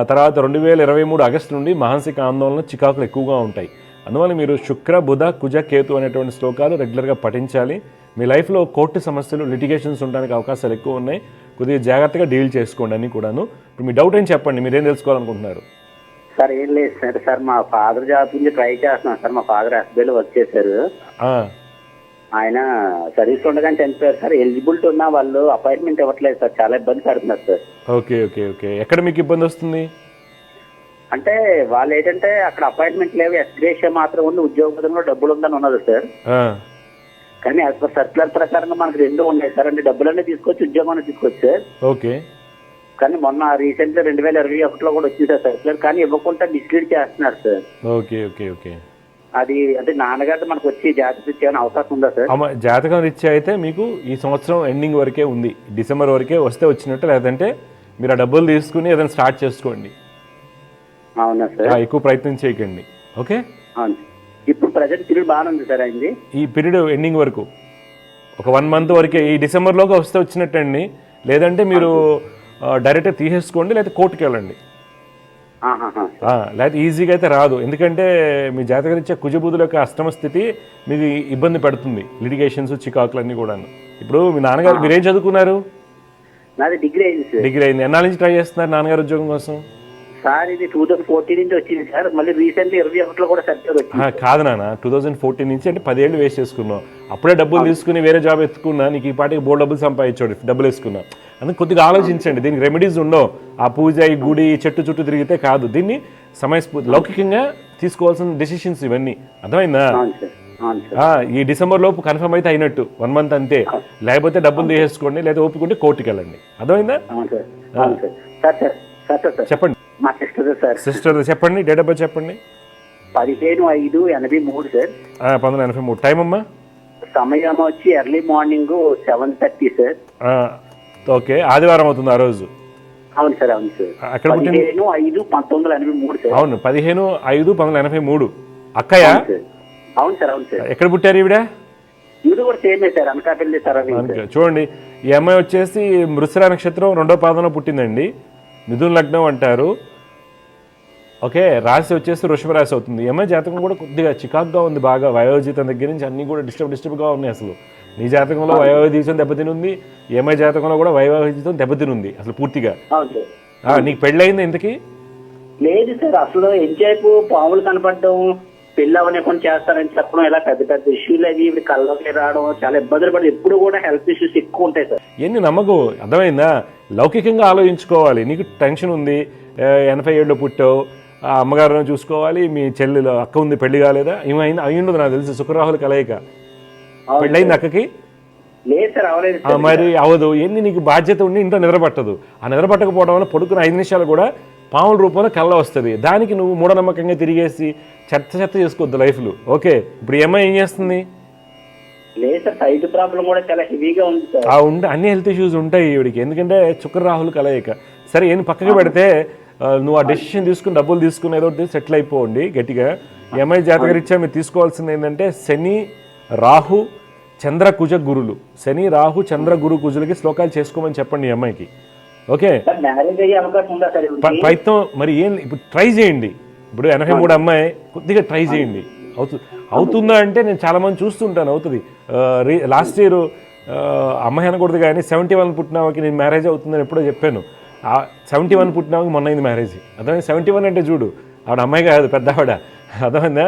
తర్వాత 2023 ఆగస్టు నుండి మానసిక ఆందోళన, చికాకులు ఎక్కువగా ఉంటాయి. అందువల్ల మీరు శుక్ర, బుధ, కుజ, కేతు అనేటువంటి శ్లోకాలు రెగ్యులర్గా పఠించాలి. మీ లైఫ్లో కోర్టు సమస్యలు, లిటిగేషన్స్ ఉండడానికి అవకాశాలు ఎక్కువ ఉన్నాయి. కొద్దిగా జాగ్రత్తగా డీల్ చేసుకోండి అన్నీ కూడాను. ఇప్పుడు మీ డౌట్ ఏం చెప్పండి, మీరేం తెలుసుకోవాలనుకుంటున్నారు? సార్ ఏం లేదు సార్. సార్ మా ఫాదర్ జాబ్ నుంచి ట్రై చేస్తున్నాను సార్. మా ఫాదర్ ఎస్బీఐలో వర్క్ చేశారు. ఆయన సర్వీస్ ఉండగానే చనిపోయారు సార్. ఎలిజిబిలిటీ ఉన్న వాళ్ళు అపాయింట్మెంట్ ఇవ్వట్లేదు సార్, చాలా ఇబ్బంది పడుతున్నారు సార్. ఓకే ఓకే ఓకే, ఎక్కడ మీకు ఇబ్బంది వస్తుంది? అంటే వాళ్ళు ఏంటంటే అక్కడ అపాయింట్మెంట్ లేవు, ఎస్గ్రేషియా మాత్రం ఉంది, ఉద్యోగంలో డబ్బులు ఉందని ఉన్నది సార్. కానీ యాజ్ పర్ సర్క్యులర్ ప్రకారంగా మనకు 2 ఉన్నాయి సార్. అంటే డబ్బులన్నీ తీసుకొచ్చి ఉద్యోగాన్ని తీసుకొచ్చి సార్. ఓకే, కానీ మొన్న రీసెంట్ గా 2021లో కూడా వచ్చింది సార్ సర్క్యులర్, కానీ ఇవ్వకుండా మిస్లీడ్ చేస్తున్నారు సార్. ఓకే ఓకే ఓకే, అది అంటే నాన్నగారు మనకు వచ్చి జాతకం ఇచ్చే అవకాశం ఉందా సార్? జాతకం రీత్యా అయితే మీకు ఈ సంవత్సరం ఎండింగ్ వరకే ఉంది, డిసెంబర్ వరకే వస్తే వచ్చినట్టు. లేదంటే మీరు ఆ డబ్బులు తీసుకుని ఏదైనా స్టార్ట్ చేసుకోండి. అవునా సార్? ఎక్కువ ప్రయత్నం చేయకండి. ఓకే, అవును. ఇప్పుడు ప్రజెంట్ పీరియడ్ బాగానే ఉంది సార్ అయింది. ఈ పీరియడ్ ఎండింగ్ వరకు ఒక 1 మంత్ వరకే, ఈ డిసెంబర్లోకి వస్తే వచ్చినట్టండి. లేదంటే మీరు డైరెక్ట్గా తీసేసుకోండి, లేకపోతే కోర్టుకి వెళ్ళండి. లేకపోతే ఈజీగా అయితే రాదు. ఎందుకంటే మీ జాతకరీత్యా కుజబుధుల యొక్క అష్టమ స్థితి మీకు ఇబ్బంది పెడుతుంది, లిటిగేషన్స్ చికాకులు అన్నీ కూడా. ఇప్పుడు మీ నాన్నగారు మీరేం చదువుకున్నారు? నాది డిగ్రీ అయింది సార్. డిగ్రీ అయింది. ఎన్నాళ్ళ నుంచి ట్రై చేస్తున్నారు నాన్నగారు ఉద్యోగం కోసం? సార్ ఇది 2014 నుంచి వచ్చింది సార్. మళ్ళీ రీసెంట్లీ 21లో కూడా సర్టిఫికేట్ వచ్చింది. కాదు నాన్న, 2014 నుంచి అంటే 10 ఏళ్ళు వేస్ట్ చేసుకున్నావు. అప్పుడే డబ్బులు తీసుకుని వేరే జాబ్ ఎత్తుకున్నా, నీకు ఈ పాటికి బోర్డు డబ్బులు సంపాదించాడు, డబ్బులు వేసుకున్నా. అందుకు కొద్దిగా ఆలోచించండి. దీనికి రెమెడీస్ ఉండవు. ఆ పూజ, ఈ గుడి, చెట్టు చుట్టూ తిరిగితే కాదు. దీన్ని సమయస్ఫూర్తి లౌకికంగా తీసుకోవాల్సిన డెసిషన్స్ ఇవన్నీ. అర్థమైందా? ఈ డిసెంబర్ లోపు కన్ఫర్మ్ అయితే అయినట్టు, 1 మంత్ అంతే. లేకపోతే డబ్బులు తీసేసుకోండి, లేదా ఓపుకుంటే కోర్టుకి వెళ్ళండి. అర్థమైందా? చెప్పండి. మా సిస్టర్ సార్. సిస్టర్ చెప్పండి, డేట్ ఆఫ్ బర్త్ చెప్పండి. 15/5/83 సార్. 1983. టైం అమ్మా? సమయం వచ్చి ఎర్లీ మార్నింగ్ 7:30 సార్. ఓకే, ఆదివారం అవుతుంది ఆ రోజు. అవును సార్, అవును సార్. అక్కడ 15/5/1983 సార్. అవును, 15/5/1983. అక్కయ్య? అవును సార్, అవును సార్. ఎక్కడ పుట్టారు ఈవిడ? ఇది కూడా సేమే సార్, అనకాపల్లి సార్. చూడండి, ఈ అమ్మాయి వచ్చేసి మృగశిర నక్షత్రం 2వ పాదంలో పుట్టిందండి. మిథున లగ్నం అంటారు. ఓకే, రాశి వచ్చేసి వృషభ రాశి అవుతుంది. ఈ అమ్మాయి జాతకం కూడా కొద్దిగా చికాకుగా ఉంది, బాగా వయోజీతం దగ్గర నుంచి అన్నీ కూడా డిస్టర్బ్గా ఉన్నాయి. అసలు నీ జాతకంలో వయోజీతం దెబ్బతినుంది, ఈ అమ్మాయి జాతకంలో కూడా వయోజీతం దెబ్బతినుంది అసలు పూర్తిగా. నీకు పెళ్ళయింది ఇంతకీ? లేదు సార్, అసలు ఎంతసేపు పాములు కనపడడం, పెళ్ళి అవన్నీ చేస్తారని చెప్పడం, ఇలా పెద్ద పెద్ద ఇష్యూలు అవి ఇవి కళ్ళకి రావడం, చాలా ఇబ్బందులు పడి ఎప్పుడు కూడా హెల్త్ ఇష్యూస్ ఎక్కువ ఉంటాయి సార్. ఎన్ని నమ్మకం, అర్థమైందా? లౌకికంగా ఆలోచించుకోవాలి. నీకు టెన్షన్ ఉంది, 87లో పుట్టావు, ఆ అమ్మగారిని చూసుకోవాలి, మీ చెల్లెలు అక్క ఉంది, పెళ్లి కాలేదా? ఏమైంది? అయి ఉండదు నాకు తెలిసి, శుక్రరాహుల కలయిక. పెళ్ళయింది అక్కకి? లేదు సార్, అవ్వలేదు. మరి అవదు. ఎన్ని నీకు బాధ్యత ఉండి ఇంట్లో నిద్రపట్టదు. ఆ నిద్రపట్టకపోవడం వల్ల పడుకున్న 5 నిమిషాలు కూడా పాముల రూపంలో కళ్ళ వస్తుంది. దానికి నువ్వు మూఢనమ్మకంగా తిరిగేసి చెత్త చేసుకోవద్దు లైఫ్లో. ఓకే, ఇప్పుడు ఏమై ఏం చేస్తుంది? లేదు సార్, సైట్ ప్రాబ్లం కూడా చాలా హెవీగా ఉంది సార్. అన్ని హెల్త్ ఇష్యూస్ ఉంటాయి ఈవిడికి, ఎందుకంటే శుక్రరాహులు కలయిక. సరే, ఏం పక్కకి పెడితే నువ్వు ఆ డెసిషన్ తీసుకుని డబ్బులు తీసుకుని ఏదో సెటిల్ అయిపోండి గట్టిగా. ఎంఐ జాతకరీత్యా మీరు తీసుకోవాల్సింది ఏంటంటే శని, రాహు, చంద్ర, కుజ, గురులు. శని, రాహు, చంద్ర, గురు, కుజులకి శ్లోకాలు చేసుకోమని చెప్పండి ఈ అమ్మాయికి. ఓకే, ప్రయత్నం మరి ఏం ఇప్పుడు ట్రై చేయండి. ఇప్పుడు 83 అమ్మాయి, కొద్దిగా ట్రై చేయండి. అవుతుందా అంటే నేను చాలామంది చూస్తుంటాను, అవుతుంది. లాస్ట్ ఇయర్ అమ్మాయి అనకూడదు కానీ 71 పుట్టినామకి నేను మ్యారేజ్ అవుతుందని ఎప్పుడో చెప్పాను. 71 పుట్టినామకి మొన్న అయింది మ్యారేజ్. అర్థమైంది? 71 అంటే చూడు, ఆవిడ అమ్మాయి కాదు, పెద్ద ఆవిడ. అర్థమైందా?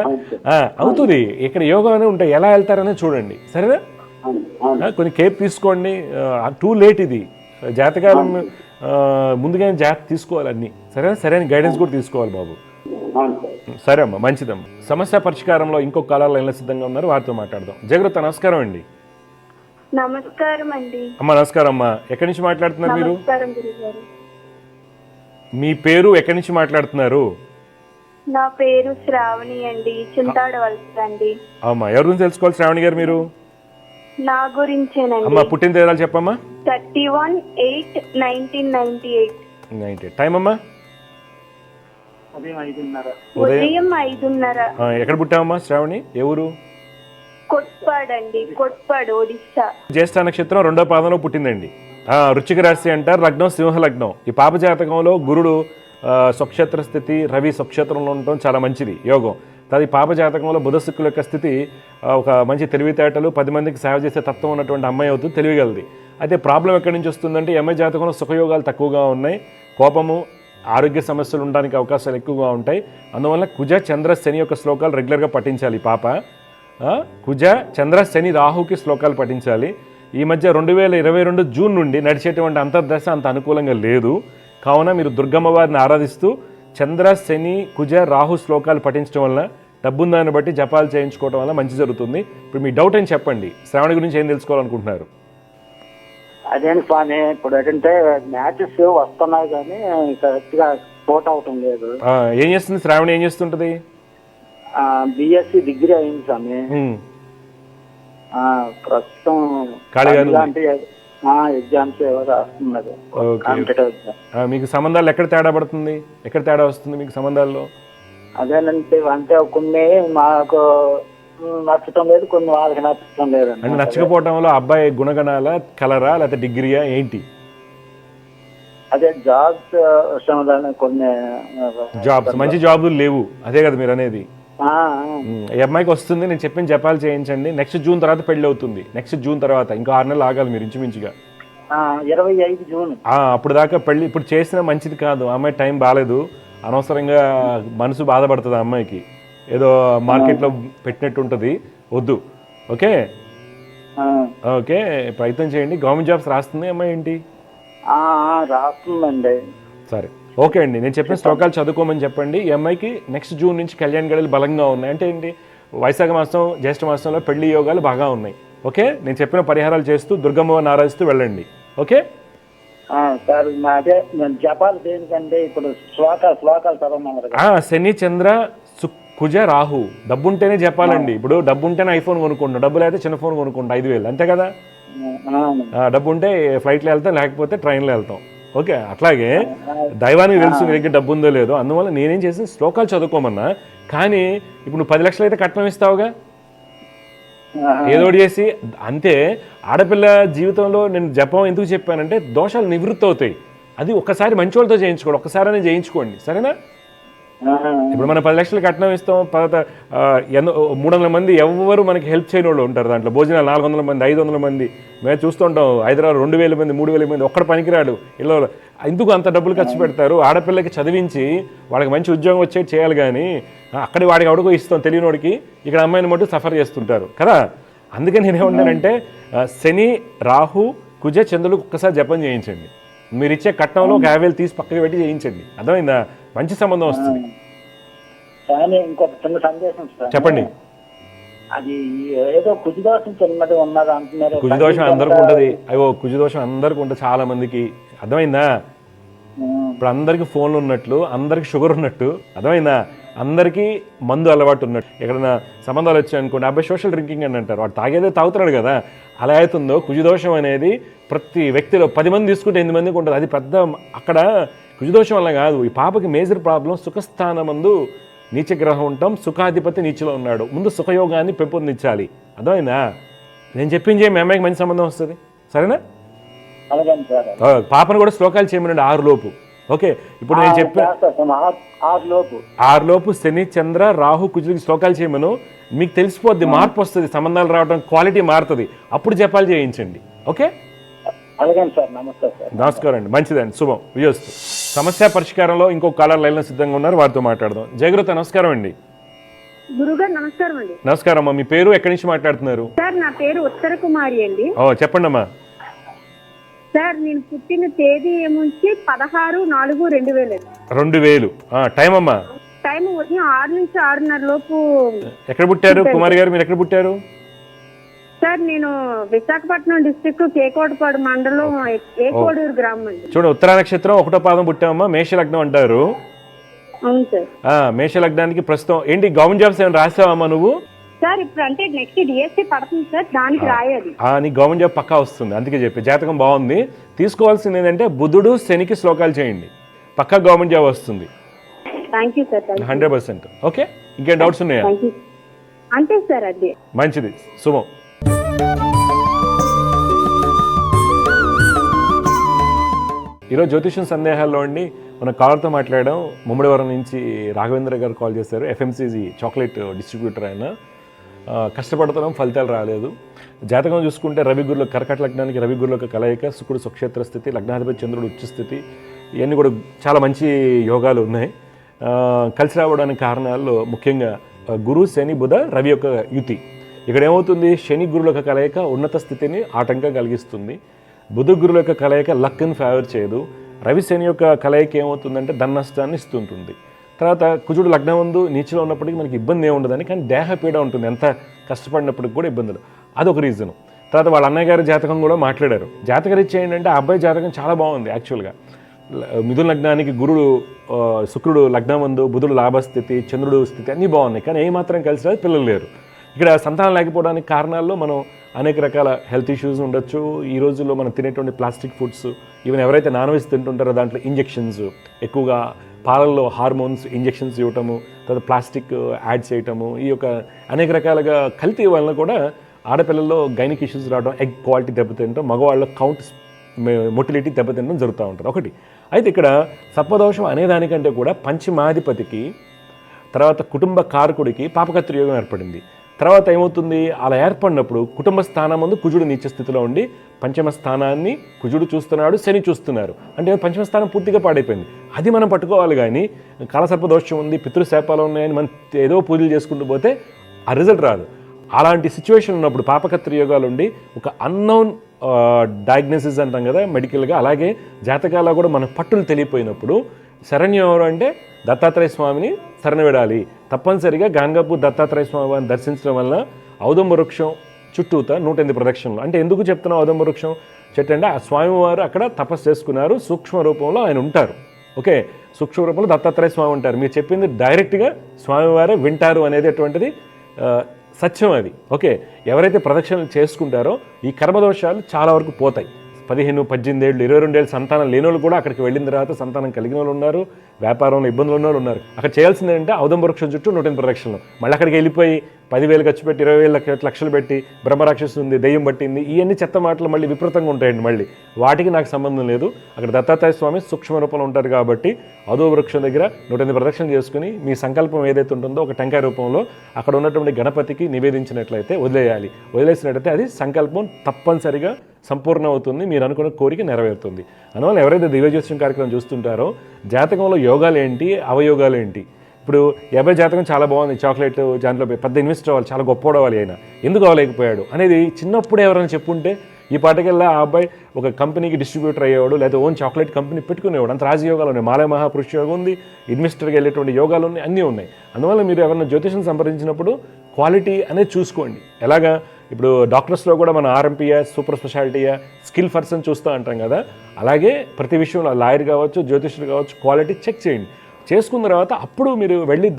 అవుతుంది. ఇక్కడ యోగా అనేవి ఉంటాయి, ఎలా వెళ్తారనేది చూడండి. సరేనా? కొన్ని కేర్ తీసుకోండి. టూ లేట్ ఇది. జాతకాలు ముందుగానే జాగ్రత్త తీసుకోవాలి అన్నీ. సరేనా? సరైన గైడెన్స్ కూడా తీసుకోవాలి బాబు. సరే అమ్మా, మంచిదమ్మా. సమస్య పరిష్కారంలో ఇంకొక కాలాల లైన్లో సిద్ధంగా ఉన్నారు, వారితో మాట్లాడదాం. జగృత, నమస్కారం అండి. నమస్కారం అండి. అమ్మా నమస్కారం అమ్మా. ఎక్కడి నుంచి మాట్లాడుతున్నారు మీరు? మీ పేరు, ఎక్కడి నుంచి మాట్లాడుతున్నారు? నా పేరు శ్రావణి అండి, చింతాడవలస అండి. అమ్మా, ఎవరి గురించి తెలుసుకోవాలి శ్రావణి గారు మీరు? నా గురించేనండి. అమ్మా, పుట్టిన తేదీలు చెప్పమ్మా. 31/8/1998. టైం అమ్మా? ఉదయం 5:30. ఎక్కడ పుట్టావమ్మా శ్రావణి? ఏ ఊరు? కొట్పాడ్ అండి, కొట్పాడ్, ఒడిస్సా. జ్యేష్ఠ నక్షత్రం 2వ పాదంలో పుట్టిందండి. వృశ్చిక రాశి అంటారు, లగ్నం సింహ లగ్నం. ఈ పాప జాతకంలో గురుడు స్వక్షేత్ర స్థితి, రవి స్వక్షేత్రంలో ఉండటం చాలా మంచిది యోగం. అది పాప జాతకంలో బుధ శుక్రుల యొక్క స్థితి ఒక మంచి తెలివితేటలు, 10 మందికి సేవ చేసే తత్వం ఉన్నటువంటి అమ్మాయి అవుతుంది, తెలివిగలది. అయితే ప్రాబ్లం ఎక్కడి నుంచి వస్తుందంటే ఈ అమ్మాయి జాతకంలో సుఖయోగాలు తక్కువగా ఉన్నాయి, కోపము, ఆరోగ్య సమస్యలు ఉండడానికి అవకాశాలు ఎక్కువగా ఉంటాయి. అందువల్ల కుజ, చంద్ర, శని యొక్క శ్లోకాలు రెగ్యులర్గా పఠించాలి పాప. కుజ, చంద్ర, శని, రాహుకి శ్లోకాలు పఠించాలి. ఈ మధ్య 2022 జూన్ నుండి నడిచేటువంటి అంతర్దశ అంత అనుకూలంగా లేదు. కావున మీరు దుర్గమ్మ వారిని ఆరాధిస్తూ చంద్ర, శని, కుజ, రాహు శ్లోకాలు పఠించడం వల్ల డబ్బుందాన్ని బట్టి జపాలు చేయించుకోవడం వల్ల మంచి జరుగుతుంది. ఇప్పుడు మీ డౌట్ అని చెప్పండి, శ్రావణి గురించి ఏం తెలుసుకోవాలనుకుంటున్నారు? అదేంటి స్వామి, ఇప్పుడు ఏంటంటే మ్యాచెస్ వస్తున్నాయి కానీ కరెక్ట్గా సోట్ అవటం లేదు. ఏం చేస్తుంది శ్రావణి? ఏం చేస్తుంటది? బిఎస్సి డిగ్రీ అయింది స్వామి. ప్రస్తుతం ఎగ్జామ్స్ ఏవో రాస్తున్నారు, ఓకే. Competitive exam. మీకు సంబంధాలు ఎక్కడ తేడా పడుతుంది, ఎక్కడ తేడా వస్తుంది మీకు సంబంధాల్లో? అదేనంటే అంటే కొన్ని మాకు నచ్చటం లేదు, కొన్ని వాళ్ళకి నచ్చటం లేదు. అంటే నచ్చకపోవడంలో అబ్బాయి గుణగణాల, కలరా, లేకపోతే డిగ్రీయా, ఏంటి? అదే జాబ్స్ విషయంలో కొన్ని జాబ్స్, మంచి జాబులు లేవు, అదే కదా మీరు అనేది. ఈ అమ్మాయికి వస్తుంది, నేను చెప్పిన జపాలు చేయించండి. నెక్స్ట్ జూన్ తర్వాత పెళ్లి అవుతుంది. నెక్స్ట్ జూన్ తర్వాత ఇంకా 6 నెలలు ఆగాలి మీరు ఇంచుమించుగా. 25 జూన్ అప్పుడు దాకా పెళ్లి ఇప్పుడు చేసినా మంచిది కాదు. అమ్మాయి టైం బాగాలేదు, అనవసరంగా మనసు బాధపడుతుంది. అమ్మాయికి ఏదో మార్కెట్లో పెట్టినట్టు ఉంటుంది, వద్దు. ఓకే ఓకే, ప్రయత్నం చేయండి. గవర్నమెంట్ జాబ్స్ రాస్తుంది అమ్మాయి ఏంటి? రాస్తుందండి. సరే ఓకే అండి, నేను చెప్పిన శ్లోకాలు చదువుకోమని చెప్పండి. ఈ అమ్మాయికి నెక్స్ట్ జూన్ నుంచి కళ్యాణ గడులు బలంగా ఉన్నాయి. అంటే ఏంటి, వైశాఖ మాసం జ్యేష్ఠ మాసంలో పెళ్లి యోగాలు బాగా ఉన్నాయి. ఓకే, నేను చెప్పిన పరిహారాలు చేస్తూ దుర్గమ్మ ఆరాధిస్తూ వెళ్ళండి. ఓకే సార్ అదే జపాలు దేనికంటే ఇప్పుడు శ్లోకాలు చదవమన్నారు. శని, చంద్ర, కుజ, రాహు. డబ్బుంటేనే చెప్పాలండి. ఇప్పుడు డబ్బు ఉంటేనే ఐఫోన్ కొనుక్కుంటాం, డబ్బులు అయితే చిన్న ఫోన్ కొనుక్కుంటాం 5,000, అంతే కదా. డబ్బు ఉంటే ఫ్లైట్లో వెళ్తాం, లేకపోతే ట్రైన్లో వెళ్తాం. ఓకే, అట్లాగే దైవానికి తెలుసు మీ దగ్గర డబ్బు ఉందో లేదో. అందువల్ల నేనేం చేసి శ్లోకాలు చదువుకోమన్నా. కానీ ఇప్పుడు నువ్వు 10 లక్షలు అయితే కట్నం ఇస్తావుగా, ఏదోటి చేసి. అంతే, ఆడపిల్ల జీవితంలో నేను జపం ఎందుకు చెప్పానంటే దోషాలు నివృత్తి అవుతాయి. అది ఒక్కసారి మంచి వాళ్ళతో చేయించుకోండి, ఒక్కసారి చేయించుకోండి, సరేనా. ఇప్పుడు మనం 10 లక్షలు కట్నం ఇస్తాం, 300 మంది ఎవరు మనకి హెల్ప్ చేయని వాళ్ళు ఉంటారు. దాంట్లో భోజనాలు 400 మంది, 500 మంది మేము చూస్తుంటాం. హైదరాబాద్ 2,000 మంది, 3,000 మంది, ఒక్కడ పనికిరాడు. ఇలా ఎందుకు అంత డబ్బులు ఖర్చు పెడతారు? ఆడపిల్లకి చదివించి వాళ్ళకి మంచి ఉద్యోగం వచ్చేది చేయాలి. కానీ అక్కడి వాడికి అడుగు ఇస్తాం తెలియనోడికి, ఇక్కడ అమ్మాయిని మటు సఫర్ చేస్తుంటారు కదా. అందుకే నేనేమన్నానంటే శని, రాహు, కుజ, చంద్రులకు ఒక్కసారి జపం చేయించండి. మీరు ఇచ్చే కట్నంలో ఒక 50,000 తీసి పక్కకి పెట్టి చేయించండి, అర్థమైందా? మంచి సంబంధం వస్తుంది. ఇంకొక చిన్న సందేశం చెప్పండి. అది ఏదో కుజదోషం చిన్నది ఉన్నది అంటున్నారు. కుజదోషం అందరికీ ఉంటుంది. అయ్యో కుజదోషం అందరికీ ఉంటుంది, చాలా మందికి, అర్థమైందా? ఇప్పుడు అందరికి ఫోన్లు ఉన్నట్లు, అందరికి షుగర్ ఉన్నట్టు, అర్థమైందా? అందరికీ మందు అలవాటు ఉన్నట్టు. ఎక్కడైనా సంబంధాలు వచ్చాయి అనుకోండి, అబ్బాయి సోషల్ డ్రింకింగ్ అని అంటారు, వాడు తాగేదే తాగుతున్నాడు కదా. అలా అవుతుందో కుజదోషం అనేది ప్రతి వ్యక్తిలో 10 మంది తీసుకుంటే 8 మందికి ఉంటుంది. అది పెద్ద అక్కడ కుజదోషం వల్ల కాదు. ఈ పాపకి మేజర్ ప్రాబ్లం సుఖస్థానమందు నీచగ్రహం ఉంటాం, సుఖాధిపతి నీచలో ఉన్నాడు. ముందు సుఖయోగాన్ని పెంపొందించాలి, అర్థమైందా? నేను చెప్పించే మీ అమ్మాయికి మంచి సంబంధం వస్తుంది, సరేనా? పాపను కూడా శ్లోకాలు చేయమనండి 6 లోపు. ఓకే, ఇప్పుడు నేను చెప్పా 6 లోపు శని, చంద్ర, రాహు, కుజులకి శ్లోకాలు చేయమను. మీకు తెలిసిపోద్ది, మార్పు వస్తుంది, సంబంధాలు రావడం, క్వాలిటీ మారుతుంది. అప్పుడు జపాలు చేయించండి. ఓకే, నమస్కారం అండి, మంచిదండి, శుభం, విజయోస్తు. సమస్య పరిష్కారంలో ఇంకో కాలర్ లైన్లో సిద్ధంగా ఉన్నారు, వారితో మాట్లాడదాం. జయగురుత, నమస్కారం అండి. గురుగారు నమస్కారం అండి. నమస్కారం అమ్మా, మీ పేరు, ఎక్కడి నుంచి మాట్లాడుతున్నారు? సార్ నా పేరు ఉత్తర కుమారి అండి. చెప్పండి అమ్మా. సార్ నేను పుట్టిన తేదీ ఏముంచి 16/4/2000. 2000. టైం అమ్మా? టైం ఉదయం 6 నుంచి 6:30 లోపు. ఎక్కడ పుట్టారు కుమారి గారు, మీరు ఎక్కడ పుట్టారు? సార్ నేను విశాఖపట్నం డిస్ట్రిక్ట్ కేకోటపాడు మండలం ఏకోడూరు గ్రామం అండి. చూడు, ఉత్తరా నక్షత్రం 1వ పాదం పుట్టామమ్మా, మేషలగ్నం అంటారు. అవును సార్. మేషలగ్నానికి ప్రస్తుతం ఏంటి గవర్నమెంట్ జాబ్స్ ఏమైనా రాసావమ్మా నువ్వు? సార్ ఇప్పుడు అంటే నెక్స్ట్ డిఎస్సి పడుతుంది సార్, దానికి రాయాలి. నీ గవర్నమెంట్ జాబ్ పక్కా వస్తుంది, అందుకే చెప్పి జాతకం బాగుంది. తీసుకోవాల్సింది ఏంటంటే బుధుడు, శనికి శ్లోకాలు చేయండి, పక్కా గవర్నమెంట్ జాబ్ వస్తుంది. Thank you sir. 100%. ఓకే, ఇంకేం డౌట్స్ ఉన్నాయా? అంతే సార్, అది మంచిది, శుభం. ఈరోజు జ్యోతిష్యం సందేహాల్లో అండి మన కాలర్తో మాట్లాడడం. ముమ్మడివరం నుంచి రాఘవేంద్ర గారు కాల్ చేశారు, ఎఫ్ఎంసీజీ చాక్లెట్ డిస్ట్రిబ్యూటర్. ఆయన కష్టపడుతున్నాం, ఫలితాలు రాలేదు. జాతకం చూసుకుంటే రవిగురులో కర్కట లగ్నానికి రవిగురులో కలయిక, శుక్రుడు స్వక్షేత్ర స్థితి, లగ్నాధిపతి చంద్రుడు ఉచ్చ స్థితి, ఇవన్నీ కూడా చాలా మంచి యోగాలు ఉన్నాయి. కలిసి రావడానికి కారణాల్లో ముఖ్యంగా గురు, శని, బుధ, రవి యొక్క యుతి. ఇక్కడ ఏమవుతుంది, శని గురుల యొక్క కలయిక ఉన్నత స్థితిని ఆటంకం కలిగిస్తుంది. బుధ గురుల యొక్క కలయిక లక్ని ఫేవర్ చేయదు. రవి శని యొక్క కలయిక ఏమవుతుందంటే ధన నష్టాన్ని ఇస్తుంటుంది. తర్వాత కుజుడు లగ్నమందు నీచలో ఉన్నప్పటికీ మనకి ఇబ్బంది ఏముండదని, కానీ దేహపీడ ఉంటుంది, ఎంత కష్టపడినప్పటికి కూడా ఇబ్బందులు. అదొక రీజను. తర్వాత వాళ్ళ అన్నయ్య గారి జాతకం కూడా మాట్లాడారు. జాతకరీత్యా ఏంటంటే ఆ అబ్బాయి జాతకం చాలా బాగుంది. యాక్చువల్గా మిథున లగ్నానికి గురుడు, శుక్రుడు లగ్నమందు, బుధుడు లాభస్థితి, చంద్రుడు స్థితి అన్నీ బాగున్నాయి, కానీ ఏమాత్రం కలిసి రాదు, పిల్లలు లేరు. ఇక్కడ సంతానం లేకపోవడానికి కారణాల్లో మనం అనేక రకాల హెల్త్ ఇష్యూస్ ఉండొచ్చు. ఈ రోజుల్లో మనం తినేటువంటి ప్లాస్టిక్ ఫుడ్స్, ఈవెన్ ఎవరైతే నాన్ వెజ్ తింటుంటారో దాంట్లో ఇంజెక్షన్స్, ఎక్కువగా పాలల్లో హార్మోన్స్ ఇంజెక్షన్స్ ఇవ్వటము, తర్వాత ప్లాస్టిక్ యాడ్ చేయటము, ఈ యొక్క అనేక రకాలుగా కల్తీ వలన కూడా ఆడపిల్లల్లో గైనిక్ ఇష్యూస్ రావడం, ఎగ్ క్వాలిటీ దెబ్బతింటం, మగవాళ్ళ కౌంట్ మొటిలిటీ దెబ్బతినడం జరుగుతూ ఉంటుంది ఒకటి. అయితే ఇక్కడ సర్పదోషం అనేదానికంటే కూడా పంచమాధిపతికి, తర్వాత కుటుంబ కారకుడికి పాపకత్రి యోగం ఏర్పడింది. తర్వాత ఏమవుతుంది, అలా ఏర్పడినప్పుడు కుటుంబ స్థానం ముందు కుజుడు నీచ స్థితిలో ఉండి పంచమ స్థానాన్ని కుజుడు చూస్తున్నాడు, శని చూస్తున్నారు. అంటే పంచమ స్థానం పూర్తిగా పాడైపోయింది. అది మనం పట్టుకోవాలి. కానీ కాలసర్పదోషం ఉంది, పితృశాపాలు ఉన్నాయని మనం ఏదో పూజలు చేసుకుంటూ పోతే ఆ రిజల్ట్ రాదు. అలాంటి సిచ్యువేషన్ ఉన్నప్పుడు పాపకత్రి యోగాలు ఉండి ఒక అన్నౌన్ డయాగ్నోసిస్ అంటాం కదా మెడికల్గా, అలాగే జాతకాల్లో కూడా మన పట్టులు తెలియపోయినప్పుడు శరణ్యం ఎవరు అంటే దత్తాత్రేయ స్వామిని శరణవిడాలి. తప్పనిసరిగా గాంగాపూర్ దత్తాత్రేయ స్వామి వారిని దర్శించడం వల్ల ఔదంబ వృక్షం చుట్టూత 108 ప్రదక్షిణలు. అంటే ఎందుకు చెప్తున్నాం ఔదంబ వృక్షం చెట్టు అంటే ఆ స్వామివారు అక్కడ తపస్సు చేసుకున్నారు, సూక్ష్మ రూపంలో ఆయన ఉంటారు. ఓకే, సూక్ష్మ రూపంలో దత్తాత్రేయ స్వామి ఉంటారు. మీరు చెప్పింది డైరెక్ట్గా స్వామివారే వింటారు అనేది అటువంటిది సత్యం అది. ఓకే, ఎవరైతే ప్రదక్షిణలు చేసుకుంటారో ఈ కర్మదోషాలు చాలా వరకు పోతాయి. 15, 18 ఏళ్ళు, 22 ఏళ్ళు సంతానం లేని వాళ్ళు కూడా అక్కడికి వెళ్ళిన తర్వాత సంతానం కలిగిన వాళ్ళు ఉన్నారు, వ్యాపారంలో ఇబ్బందులు ఉన్న వాళ్ళు ఉన్నారు. అక్కడ చేయాల్సింది ఏంటంటే ఔదంబ వృక్షం చుట్టూ 108 ప్రదక్షిణలు. మళ్ళీ అక్కడికి వెళ్ళిపోయి 10,000 ఖర్చు పెట్టి 20,000 లక్షలు పెట్టి బ్రహ్మరాక్షసు ఉంది, దెయ్యం పట్టింది, ఇవన్నీ చెత్త మాటలు మళ్ళీ విపరీతంగా ఉంటాయండి. మళ్ళీ వాటికి నాకు సంబంధం లేదు. అక్కడ దత్తాత్రేయ స్వామి సూక్ష్మ రూపంలో ఉంటారు కాబట్టి ఔదంబ వృక్షం దగ్గర 108 ప్రదక్షిణలు చేసుకుని మీ సంకల్పం ఏదైతే ఉంటుందో ఒక టెంకాయ రూపంలో అక్కడ ఉన్నటువంటి గణపతికి నివేదించినట్లయితే వదిలేసినట్లయితే అది సంకల్పం తప్పనిసరిగా సంపూర్ణ అవుతుంది, మీరు అనుకున్న కోరిక నెరవేరుతుంది. అందువల్ల ఎవరైతే దివ్యజ్యోతిషం కార్యక్రమం చూస్తుంటారో జాతకంలో యోగాలు ఏంటి, అవయోగాలు ఏంటి. ఇప్పుడు 50 జాతకం చాలా బాగుంది, చాక్లెట్ దాంట్లో పెద్ద ఇన్వెస్టర్ అవ్వాలి, చాలా గొప్పవాడవాలి, అయినా ఎందుకు అవ్వలేకపోయాడు అనేది చిన్నప్పుడే ఎవరైనా చెప్పుంటే ఈ పాటకెల్లా ఆ అబ్బాయి ఒక కంపెనీకి డిస్ట్రిబ్యూటర్ అయ్యేవాడు, లేదా ఓన్ చాక్లెట్ కంపెనీ పెట్టుకునేవాడు. అంత రాజయోగాలు ఉన్నాయి, మాలయ మహాపురుష యోగం ఉంది, ఇన్వెస్టర్కి వెళ్ళేటువంటి యోగాలు ఉన్నాయి, అన్నీ ఉన్నాయి. అందువల్ల మీరు ఎవరైనా జ్యోతిషం సంప్రదించినప్పుడు క్వాలిటీ అనేది చూసుకోండి. ఎలాగా ఇప్పుడు డాక్టర్స్లో కూడా మన ఆర్ఎంపీయా, సూపర్ స్పెషాలిటీయా, స్కిల్ పర్సన్ చూస్తూ అంటాం కదా, అలాగే ప్రతి విషయంలో లాయర్ కావచ్చు, జ్యోతిష్యుడు కావచ్చు, క్వాలిటీ చెక్ చేయండి. చేసుకున్న తర్వాత అప్పుడు మీరు వెళ్ళి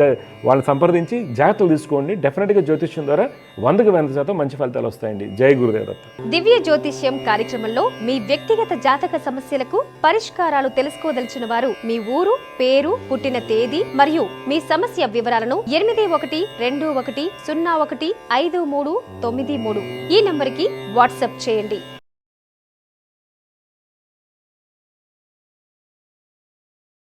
వాళ్ళని సంప్రదించి జాగ్రత్తలు తీసుకోండి. డెఫినెట్గా జ్యోతిష్యం ద్వారా 100కి 100% మంచి ఫలితాలు వస్తాయండి. జై గురుదేవ్ దత్త. దివ్య జ్యోతిష్యం కార్యక్రమంలో మీ వ్యక్తిగత జాతక సమస్యలకు పరిష్కారాలు తెలుసుకోదలిచిన వారు మీ ఊరు, పేరు, పుట్టిన తేదీ మరియు మీ సమస్య వివరాలను 8121015393 ఈ నంబర్కి వాట్సాప్ చేయండి.